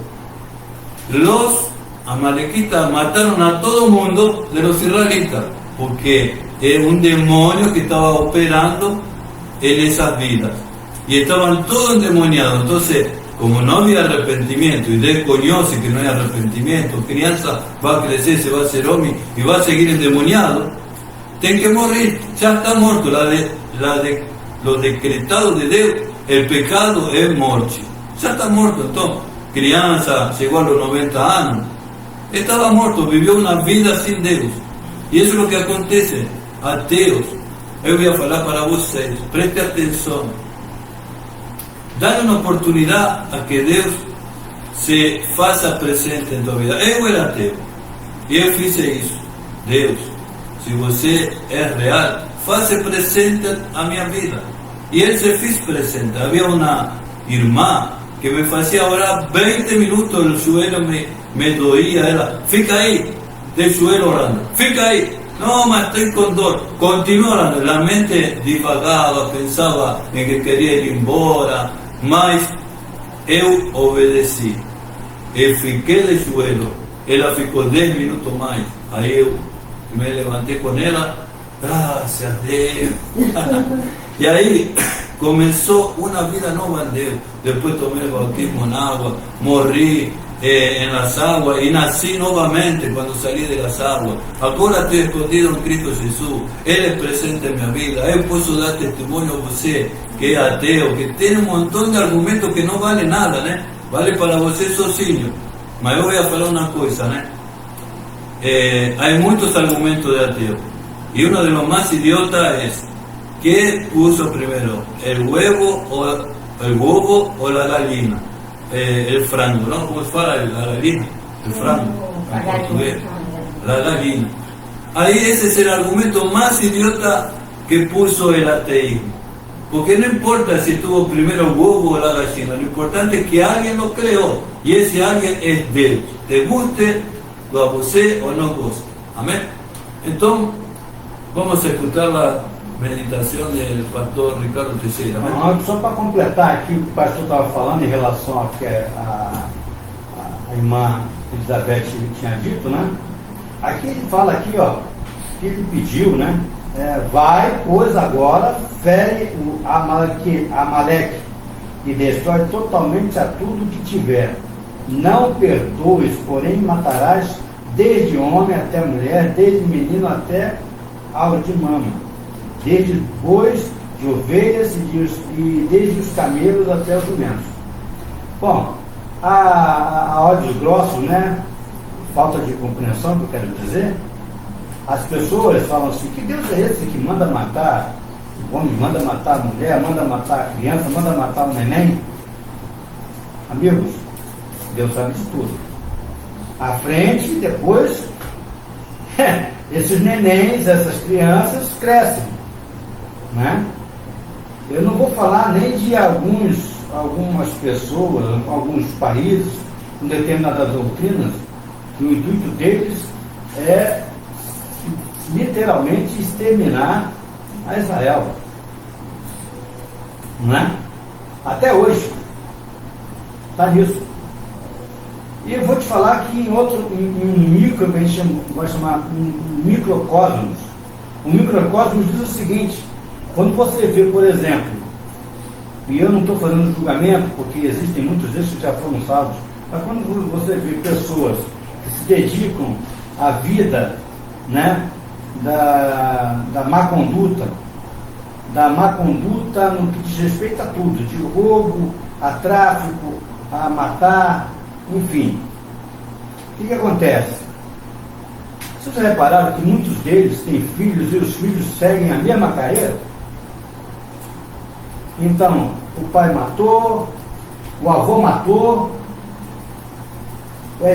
Los amalequitas mataron a todo mundo de los israelitas, porque era un demonio que estaba operando en esas vidas. Y estaban todos endemoniados. Entonces, como no había arrepentimiento, y Dios conoce que no hay arrepentimiento, crianza va a crecer, se va a hacer hombre y va a seguir endemoniado, tiene que morir, ya está muerto. Lo decretado de Dios, el pecado es muerte. Ya está muerto. Entonces, criança llegó a los 90 años, estaba muerto, vivió una vida sin Dios. Y eso es lo que acontece. Ateos, yo voy a hablar para ustedes, preste atención. Dale una oportunidad a que Dios se faça presente en tu vida. Yo era ateo y yo hice eso. Deus, si você es real, faça presente a mi vida. Y Él se hizo presente. Había una irmã que me hacía orar 20 minutos, el suelo me doía. Ela, fica ahí, del suelo orando, fica ahí. No, mas estoy con dor. Continúa orando. La mente divagaba, pensaba en que quería ir embora, mas eu obedeci. Eu fiquei de joelho. Ela ficou 10 minutos mais. Aí eu me levantei com ela. Graças a Deus. E aí começou uma vida nova em Deus. Depois tomei o bautismo na água, morri en las aguas y nací nuevamente cuando salí de las aguas. Ahora estoy escondido en Cristo Jesús. Él es presente en mi vida. Yo puedo dar testimonio a usted que es ateo, que tiene un montón de argumentos que no vale nada, ¿no? Vale para usted sozinho. Mas yo voy a hablar una cosa, ¿no? Hay muchos argumentos de ateo. Y uno de los más idiotas es: ¿qué puso primero? ¿El huevo o la gallina? El frango, ¿no? ¿Cómo se fala? La gallina, el frango, en portugués, la gallina. Ahí ese es el argumento más idiota que puso el ateísmo. Porque no importa si tuvo primero el huevo o la gallina, lo importante es que alguien lo creó, y ese alguien es Dios. Te guste, lo abusé o no guste. Amén. Entonces, vamos a escuchar la meditação do pastor Ricardo Teixeira. Não, só para completar aqui o que o pastor estava falando em relação ao que a irmã Elizabeth tinha dito, né? Aqui ele fala aqui, ó, que ele pediu, né? Vai, pois agora, fere o Amaleque e destrói totalmente a tudo que tiver. Não perdoes, porém matarás desde homem até mulher, desde menino até ao de mama, desde bois, de ovelhas e desde os camelos até os jumentos. Bom, a olhos grossos, né? Falta de compreensão, que eu quero dizer. As pessoas falam assim: que Deus é esse que manda matar o homem, manda matar a mulher, manda matar a criança, manda matar o neném? Amigos, Deus sabe de tudo. À frente, depois, esses nenéns, essas crianças crescem, né? Eu não vou falar nem de algumas pessoas, alguns países com determinadas doutrinas, que o intuito deles é literalmente exterminar a Israel, né? Até hoje está nisso. E eu vou te aqui em um micro, que a gente vai chamar um microcosmos. O microcosmos diz o seguinte: quando você vê, por exemplo, e eu não estou fazendo julgamento, porque existem muitos desses que já foram salvos, mas quando você vê pessoas que se dedicam à vida, né, da má conduta no que diz respeito a tudo, de roubo, a tráfico, a matar, enfim, o que acontece? Vocês repararam que muitos deles têm filhos e os filhos seguem a mesma carreira? Então, o pai matou, o avô matou,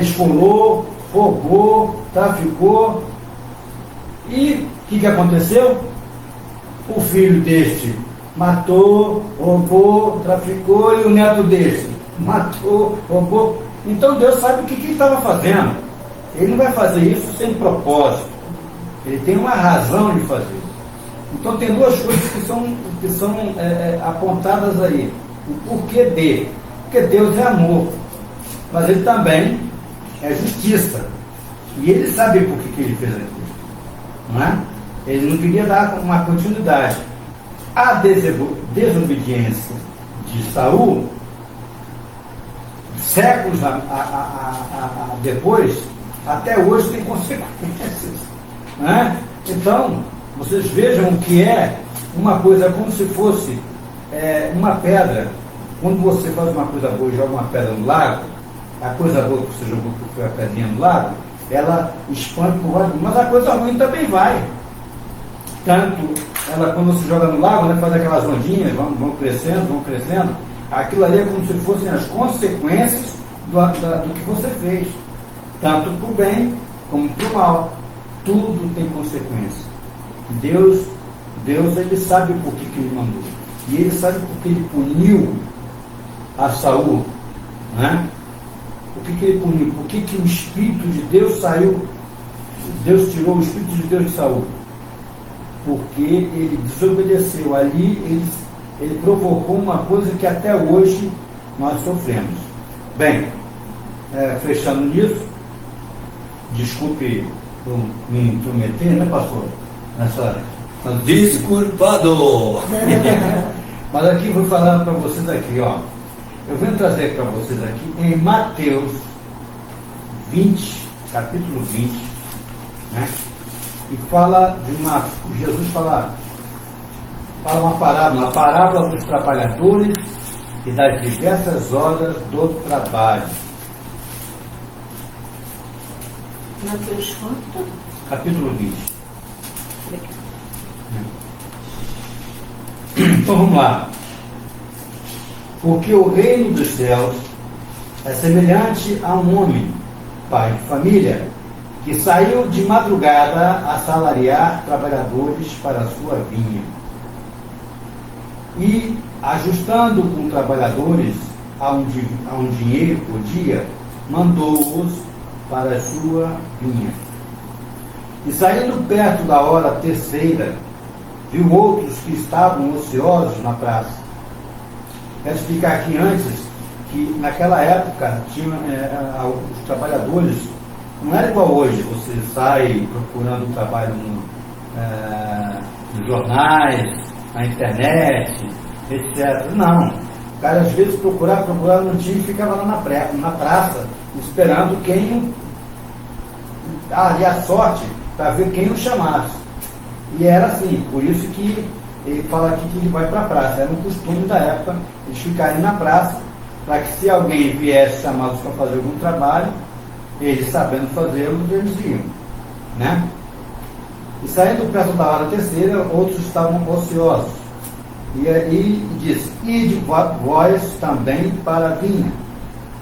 esfolou, roubou, traficou. E o que aconteceu? O filho deste matou, roubou, traficou, e o neto deste matou, roubou. Então Deus sabe o que ele estava fazendo. Ele não vai fazer isso sem propósito. Ele tem uma razão de fazer. Então tem duas coisas que são apontadas aí. O porquê de. Porque Deus é amor, mas Ele também é justiça. E Ele sabe por que Ele fez aquilo. Não é? Ele não queria dar uma continuidade. A desobediência de Saul, séculos depois, até hoje tem consequências. Não é? Então, vocês vejam o que é uma coisa como se fosse uma pedra. Quando você faz uma coisa boa e joga uma pedra no lago, a coisa boa que você jogou, que foi a pedrinha no lago, ela expande por lado, mas a coisa ruim também vai. Tanto, ela quando se joga no lago, né, faz aquelas ondinhas, vão crescendo, aquilo ali é como se fossem as consequências do que você fez. Tanto para o bem como para o mal. Tudo tem consequência. Deus ele sabe por que Ele mandou. E Ele sabe por que Ele puniu a Saul. Né? Por que Ele puniu? Por que o Espírito de Deus saiu? Deus tirou o Espírito de Deus de Saul. Porque ele desobedeceu. Ali ele provocou uma coisa que até hoje nós sofremos. Bem, fechando nisso, desculpe eu me intrometer, né, pastor? Desculpado! Mas aqui vou falar para vocês aqui, ó. Eu venho trazer para vocês aqui em Mateus 20, capítulo 20, né? E fala Jesus fala uma parábola, a parábola dos trabalhadores e das diversas horas do trabalho. Mateus quanto? Capítulo 20. Então vamos lá. Porque o reino dos céus é semelhante a um homem, pai de família, que saiu de madrugada a salariar trabalhadores para a sua vinha. E, ajustando com trabalhadores a um dinheiro por dia, mandou-os para a sua vinha. E saindo perto da hora terceira, viu outros que estavam ociosos na praça. Quero explicar aqui antes que naquela época tinha os trabalhadores. Não era igual hoje, você sai procurando trabalho nos jornais, na internet, etc. Não. O cara às vezes procurava, não tinha e ficava lá na praça, esperando quem e a sorte para ver quem o chamasse. E era assim, por isso que ele fala aqui que ele vai para a praça. Era um costume da época, eles ficarem na praça, para que se alguém viesse chamá-los para fazer algum trabalho, eles sabendo fazê-lo, eles iam, né? E saindo perto da hora terceira, outros estavam ociosos. E aí diz: ide vós também para a vinha,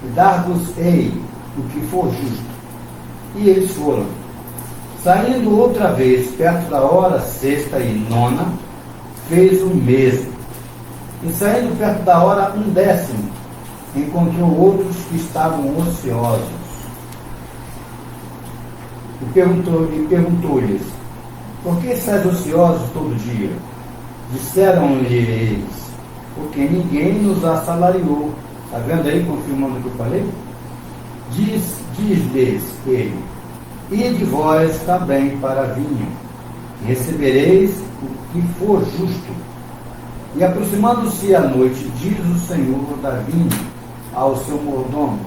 e dar-vos-ei o que for justo. E eles foram. Saindo outra vez, perto da hora sexta e nona, fez o mesmo. E saindo perto da hora 1/10, encontrou outros que estavam ociosos. E perguntou-lhes: por que estáis ociosos todo dia? Disseram-lhe eles: porque ninguém nos assalariou. Está vendo aí, confirmando o que eu falei? Diz-lhes ele: ide vós também para a vinha, e recebereis o que for justo. E aproximando-se a noite, diz o Senhor da vinha ao seu mordomo: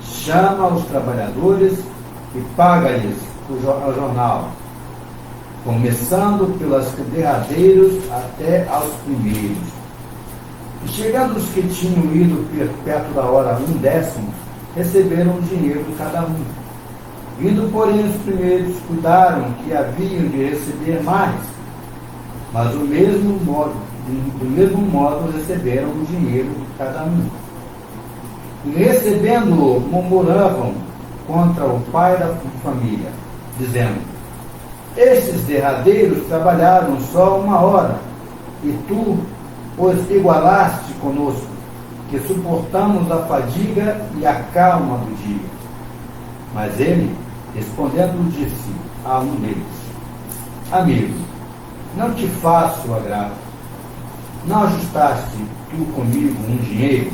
chama os trabalhadores e paga-lhes o jornal, começando pelos derradeiros até aos primeiros. E chegando os que tinham ido perto da hora 1/10, receberam o dinheiro cada um. Vindo, porém, os primeiros, cuidaram que haviam de receber mais, mas do mesmo modo receberam o dinheiro cada um. E recebendo-o, murmuravam contra o pai da família, dizendo: estes derradeiros trabalharam só 1 hora, e tu os igualaste conosco, que suportamos a fadiga e a calma do dia. Mas ele, respondendo, disse a um deles: amigo, não te faço agrado. Não ajustaste tu comigo um dinheiro?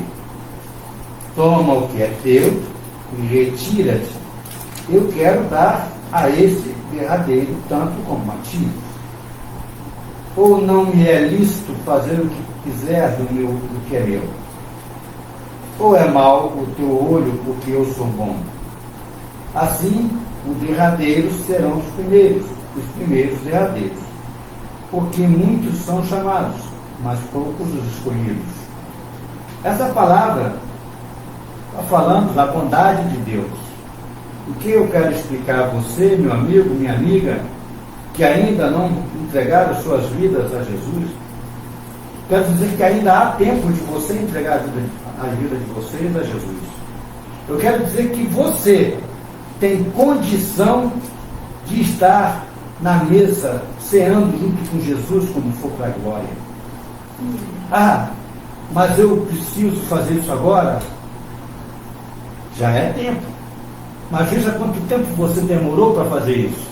Toma o que é teu e retira-te. Eu quero dar a esse derradeiro tanto como a ti. Ou não me é lícito fazer o que quiser do que é meu? Ou é mau o teu olho porque eu sou bom? Assim, os derradeiros serão os primeiros derradeiros. Porque muitos são chamados, mas poucos os escolhidos. Essa palavra está falando da bondade de Deus. O que eu quero explicar a você, meu amigo, minha amiga, que ainda não entregaram suas vidas a Jesus, quero dizer que ainda há tempo de você entregar a vida de vocês a Jesus. Eu quero dizer que você tem condição de estar na mesa, ceando junto com Jesus quando for para a glória. Ah, mas eu preciso fazer isso agora? Já é tempo. Mas veja quanto tempo você demorou para fazer isso.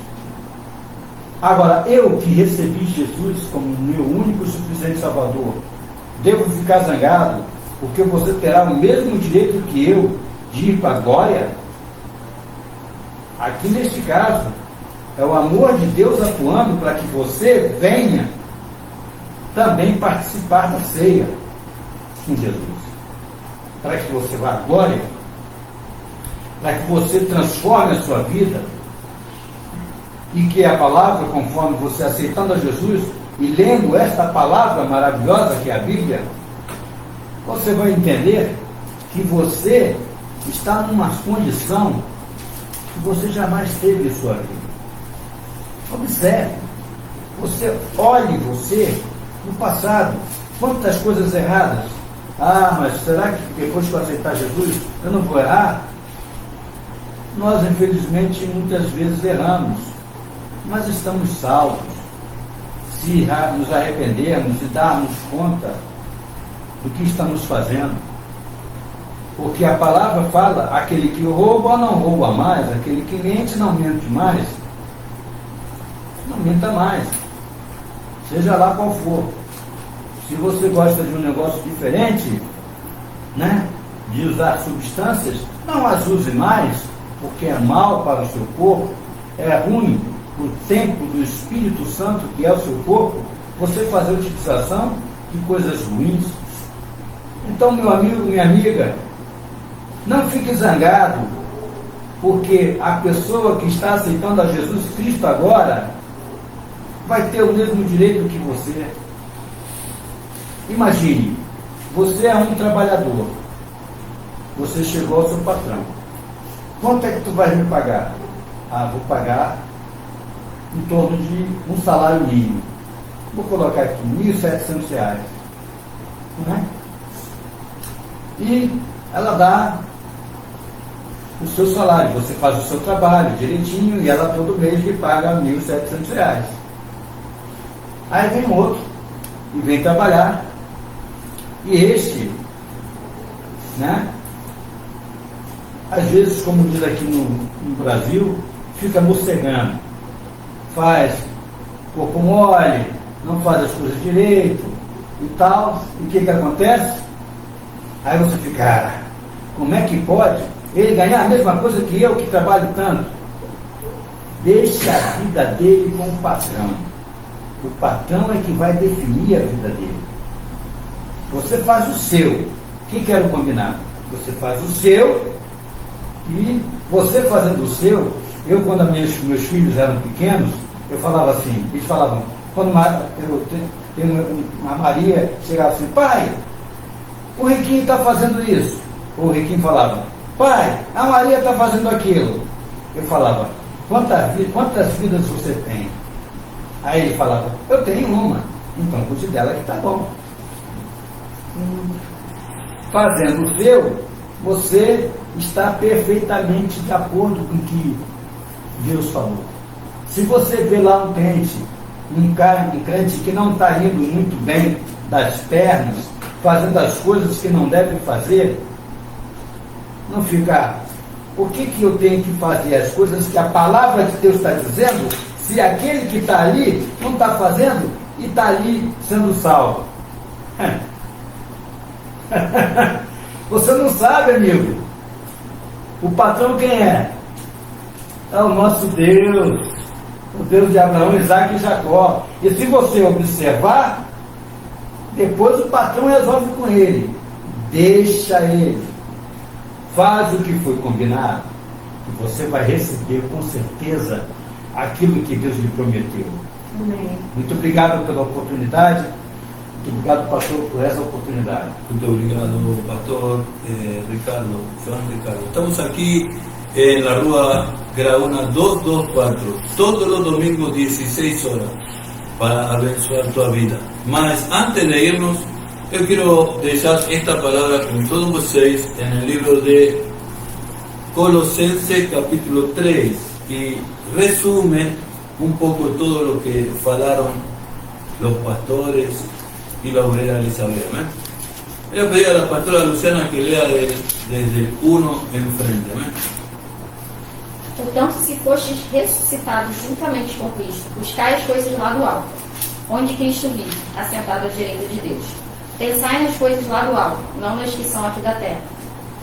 Agora, eu que recebi Jesus como meu único e suficiente Salvador, devo ficar zangado porque você terá o mesmo direito que eu de ir para a glória? Aqui neste caso, é o amor de Deus atuando para que você venha também participar da ceia com Jesus. Para que você vá à glória, para que você transforme a sua vida e que a palavra, conforme você aceitando a Jesus e lendo esta palavra maravilhosa que é a Bíblia, você vai entender que você está numa condição que você jamais teve em sua vida. Observe, você olhe você no passado, quantas coisas erradas. Ah, mas será que depois que eu aceitar Jesus eu não vou errar? Nós, infelizmente, muitas vezes erramos, mas estamos salvos. Se nos arrependermos e darmos conta do que estamos fazendo. Porque a palavra fala, aquele que rouba não rouba mais, aquele que mente não mente mais. Não minta mais. Seja lá qual for. Se você gosta de um negócio diferente, né, de usar substâncias, não as use mais, porque é mal para o seu corpo, é ruim o templo do Espírito Santo, que é o seu corpo, você fazer utilização de coisas ruins. Então, meu amigo, minha amiga, não fique zangado, porque a pessoa que está aceitando a Jesus Cristo agora vai ter o mesmo direito que você. Imagine, você é um trabalhador, você chegou ao seu patrão. Quanto é que tu vai me pagar? Ah, vou pagar em torno de um salário mínimo. Vou colocar aqui R$1.700. Não é? E ela dá o seu salário, você faz o seu trabalho direitinho e ela todo mês lhe paga R$1.700. Aí vem outro e vem trabalhar. E este, né? Às vezes, como diz aqui no Brasil, fica morcegando, faz corpo mole, não faz as coisas direito e tal. E o que acontece? Aí você fica, como é que pode ele ganhar a mesma coisa que eu, que trabalho tanto? Deixa a vida dele com o patrão. O patrão é que vai definir a vida dele. Você faz o seu. O que quero combinar? Você faz o seu. E você fazendo o seu, eu quando meus filhos eram pequenos, eu falava assim, eles falavam, quando uma Maria chegava assim, pai, o Riquinho está fazendo isso. O Riquinho falava, pai, a Maria está fazendo aquilo. Eu falava, quantas vidas você tem? Aí ele falava, eu tenho uma, então cuide dela que está bom. Fazendo o seu, você está perfeitamente de acordo com o que Deus falou. Se você vê lá um crente que não está indo muito bem das pernas, fazendo as coisas que não deve fazer, não fica, o que eu tenho que fazer? As coisas que a palavra de Deus está dizendo, se aquele que está ali não está fazendo e está ali sendo salvo? Você não sabe, amigo. O patrão quem é? É o nosso Deus, o Deus de Abraão, Isaac e Jacó. E se você observar, depois o patrão resolve com ele. Deixa ele. Faz o que foi combinado, e você vai receber com certeza aquilo que Deus lhe prometeu. Amém. Muito obrigado pela oportunidade. Muito obrigado, pastor, por essa oportunidade. Muito obrigado, pastor Ricardo, João Ricardo. Estamos aqui en la Rua Graúna 224, todos los domingos 16 horas, para abençoar tu vida. Mas antes de irnos, eu quero deixar esta palavra com todos vocês en el libro de Colossenses capítulo 3, que resume un poco todo lo que falaron los pastores y la obrera Elizabeth. Voy a pedir a la pastora Luciana que lea desde el 1 en frente. Portanto, se fostes ressuscitados juntamente com Cristo, buscai as coisas lá do alto, onde Cristo vive, assentado à direita de Deus. Pensai nas coisas lá do alto, não nas que são aqui da terra.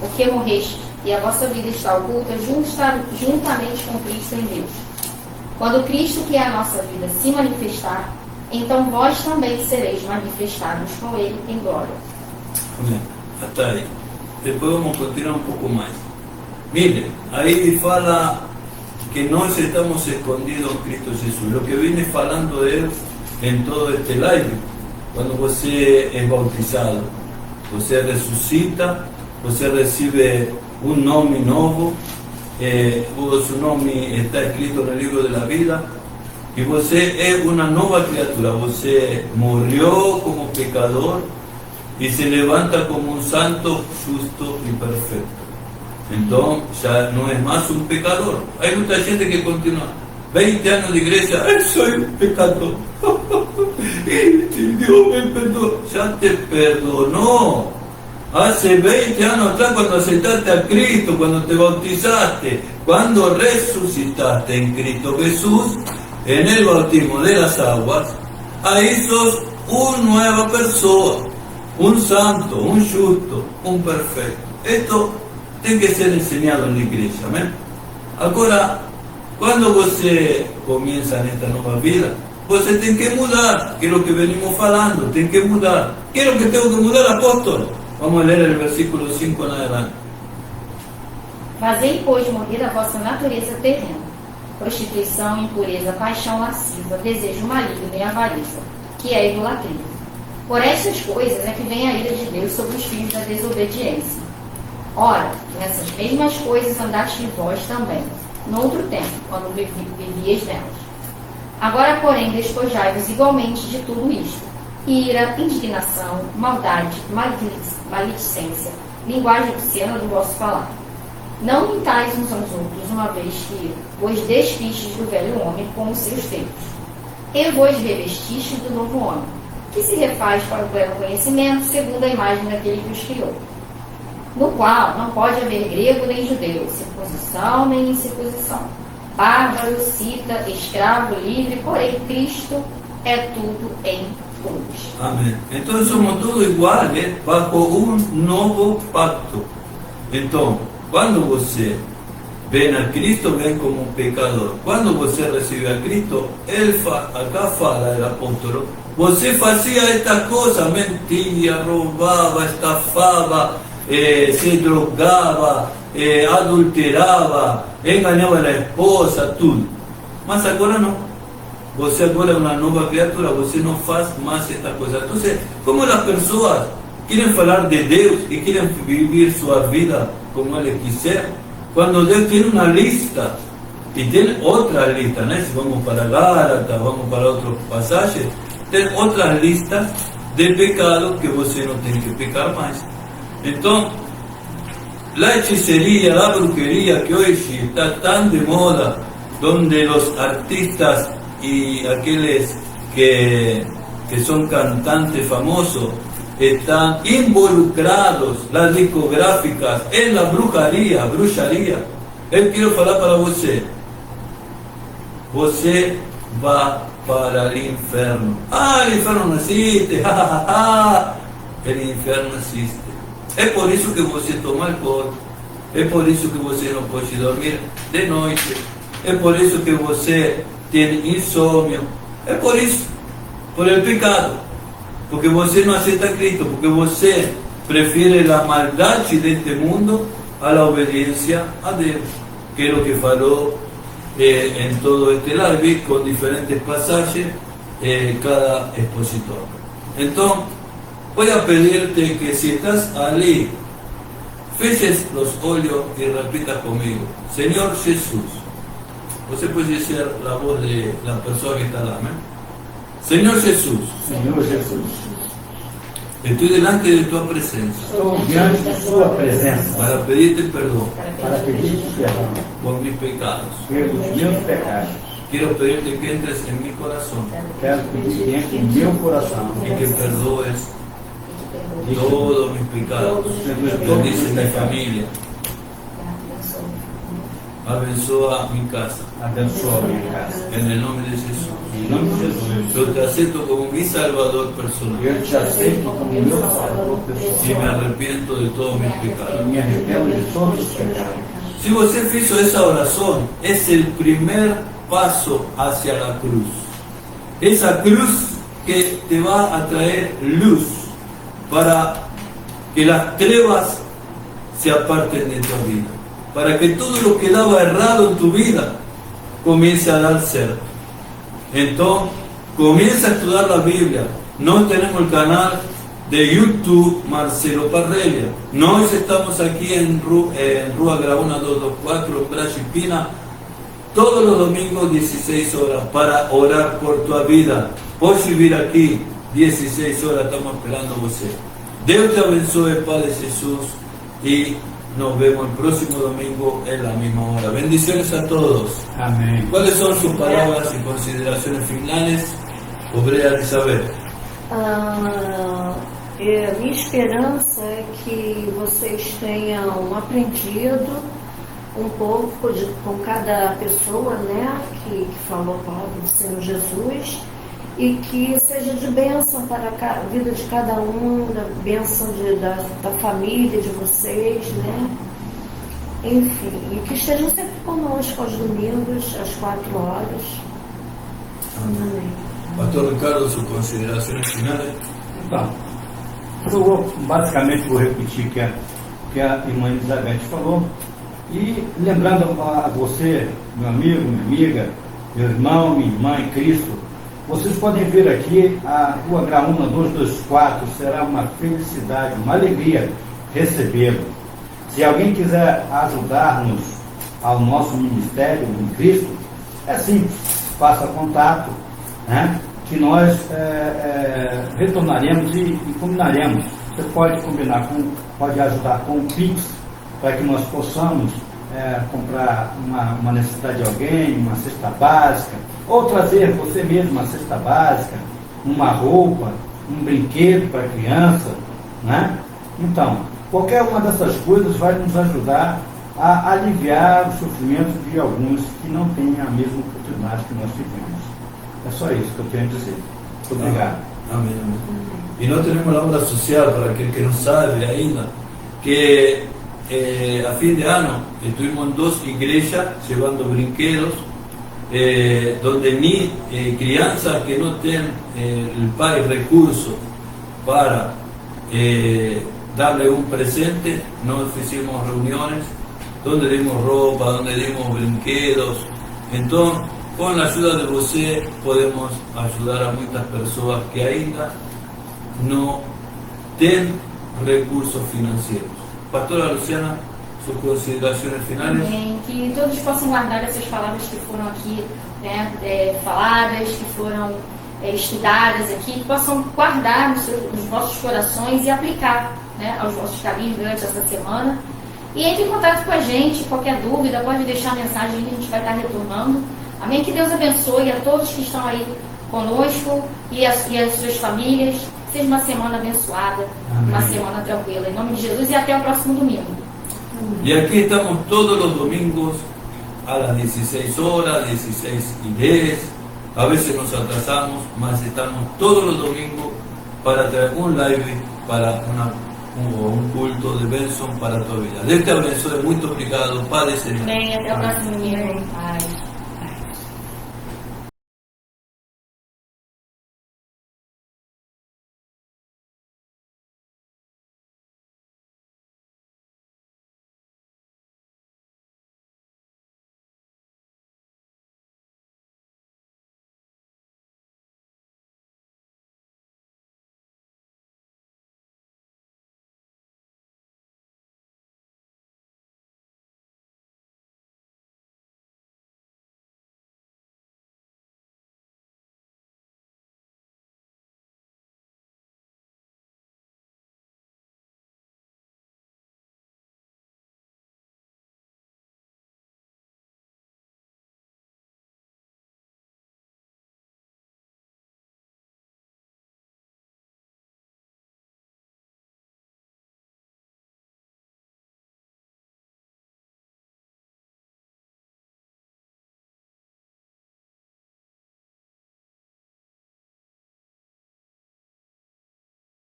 Porque morrestes, e a vossa vida está oculta juntamente com Cristo em Deus. Quando Cristo, que é a nossa vida, se manifestar, então vós também sereis manifestados com Ele em glória. Amém. Até aí. Depois vamos continuar um pouco mais. Mire, aí fala que nós estamos escondidos em Cristo Jesus. O que vine falando de Deus em todo este live. Quando você é bautizado, você ressuscita, você recebe um nome novo, o seu nome está escrito no livro da vida, e você é uma nova criatura. Você morreu como pecador e se levanta como um santo, justo e perfeito. Então, já não é mais um pecador. Há muita gente que continua 20 anos de igreja, eu sou um pecador. Deus me perdoou. Já te perdonou. Hace 20 anos atrás, cuando aceptaste a Cristo, cuando te bautizaste, cuando resucitaste en Cristo Jesús, en el bautismo de las aguas, ahí sos una nueva persona, un santo, un justo, un perfecto. Esto tiene que ser enseñado en la iglesia, amén. Ahora, cuando você comienza en esta nueva vida, você tem que mudar, que es lo que venimos falando, tem que mudar. ¿Qué es lo que tengo que mudar, apóstolo? Vamos a leer el versículo 5 en adelante. Fazei, pois, morrer a vossa natureza terrena, prostituição, impureza, paixão lasciva, desejo maligno e avareza, que é a idolatria. Por estas coisas é que vem a ira de Deus sobre os filhos da desobediência. Ora, nessas mesmas coisas andastes vós também, noutro tempo, quando vivias nelas. Agora, porém, despojai-vos igualmente de tudo isto: ira, indignação, maldade, maledicência, linguagem obscena do vosso falar. Não mintais uns aos outros, uma vez que vos despistes do velho homem com os seus feitos, e vos revestistes do novo homem, que se refaz para o pleno conhecimento, segundo a imagem daquele que os criou, no qual não pode haver grego nem judeu, circuncisão nem incircuncisão, bárbaro, cita, escravo, livre, porém Cristo é tudo em todos. Amén. Entonces somos todos iguales bajo un nuevo pacto. Entonces, cuando você ven a Cristo, ven como un pecador. Cuando você recibe a Cristo, acá fala el apóstolo, você fazia estas cosas, mentía, roubava, estafava, se drogava, adulterava, enganava a esposa, tudo. Mas agora não. Você agora é uma nova criatura, você não faz mais esta coisa. Então, como as pessoas querem falar de Deus e querem viver sua vida como eles quiserem, quando Deus tem uma lista, e tem outra lista, né? Se vamos para Gálatas, vamos para outras passagens, tem outras listas de pecados que você não tem que pecar mais. Então, a hechiceria, a brujeria que hoje está tão de moda, onde os artistas y aquellos que son cantantes famosos están involucrados, las discográficas, en la brujería. Eu quiero falar para você va para el infierno. Ah, el infierno no existe, ja, ja, ja, ja. El infierno existe. Es por eso que você toma alcohol, é por isso que você não pode dormir de noite, é por isso que você tem insônia, é por isso, por el pecado, porque você não aceita Cristo, porque você prefere a maldade deste mundo a la obediencia a Deus, que é o que falou en todo este live con diferentes pasajes cada expositor. Entonces, voy a pedirte que si estás allí, feches los ojos y repitas conmigo: Señor Jesús. Você puede ser la voz de la persona que está allá, ¿eh? Señor Jesús, Senhor Jesus, estoy delante de tu presencia estou diante de Sua presença para pedirte perdón para pedir perdão por mis pecados. pelos meus pecados. Quiero pedirte que entres en mi corazón Quero pedir que entre em meu coração y que perdoes todos mis pecados. Bendice mi familia, abençoa mi casa, abençoa a minha casa. en el nombre de Jesús. Em nome de Jesus, Yo te acepto como mi Salvador personal eu te aceito como meu Salvador y me pessoal arrepiento de todos mis e pecados. me arrependo de todos os pecados. Si usted hizo esa oración, es el primer paso hacia la cruz. Esa cruz que te va a traer luz para que las trevas se aparten de tu vida, para que todo lo que daba errado en tu vida comience a dar certo. Entonces, comienza a estudiar la Biblia. No tenemos el canal de YouTube Marcelo Parrelia. Nós estamos aquí en Rua Graúna 224, en Brasipina, todos los domingos 16 horas para orar por tu vida. Puedes vivir aquí 16 horas, estamos esperando a você. Dios te abençoe, Padre Jesús, y nos vemos el próximo domingo en la misma hora. Bendiciones a todos. Amém. ¿Cuáles son sus palabras y consideraciones finales, Obreira Elizabeth? A minha esperança é que vocês tenham aprendido um pouco com cada pessoa, né, que falou a palavra do Senhor Jesus, e que seja de bênção para a vida de cada um, da bênção da família de vocês, né? Enfim, e que estejam sempre conosco aos domingos, às 4 horas. Amém. Pastor Ricardo, sus consideraciones finales. Então, eu basicamente vou repetir o que a irmã Elizabeth falou. E lembrando a você, meu amigo, minha amiga, meu irmão, minha irmã em Cristo, vocês podem vir aqui, a Rua Graúna 224, será uma felicidade, uma alegria recebê-lo. Se alguém quiser ajudar-nos ao nosso ministério em Cristo, é simples, faça contato, né? Que nós retornaremos e combinaremos. Você pode combinar, pode ajudar com o Pix, para que nós possamos comprar uma necessidade de alguém, uma cesta básica, ou trazer você mesmo uma cesta básica, uma roupa, um brinquedo para a criança, né? Então, qualquer uma dessas coisas vai nos ajudar a aliviar o sofrimento de alguns que não têm a mesma oportunidade que nós tivemos. É só isso que eu tenho a dizer. Muito obrigado. Amén, amén. Y no tenemos la obra social, para aquel que no sabe ainda, que a fin de año estuvimos en 2 iglesias llevando brinquedos, donde ni crianzas que no tienen el padre recursos para darle un presente, nos hicimos reuniones donde dimos ropa, donde dimos brinquedos. Entonces, con la ayuda de você podemos ayudar a muchas personas que ainda no tienen recursos financieros. Pastora Luciana, sus consideraciones finales. Amém. Que todos possam guardar essas palavras que foram aqui, né, faladas, que foram estudadas aqui, que possam guardar nos vossos corações e aplicar, né, aos vossos caminhos durante essa semana. E entre em contato com a gente, qualquer dúvida, pode deixar a mensagem que a gente vai estar retornando. Amém? Que Deus abençoe a todos que estão aí conosco e as suas famílias. Seja uma semana abençoada, Amém. Uma semana tranquila. Em nome de Jesus e até o próximo domingo. Y aquí estamos todos los domingos a las 16 horas, 16:10, A veces nos atrasamos, mas estamos todos los domingos para traer un live, para un culto de bênção para a tua vida. Deus te abençoe, muito obrigado, Pai do Senhor. Bem, até o próximo domingo. Paz.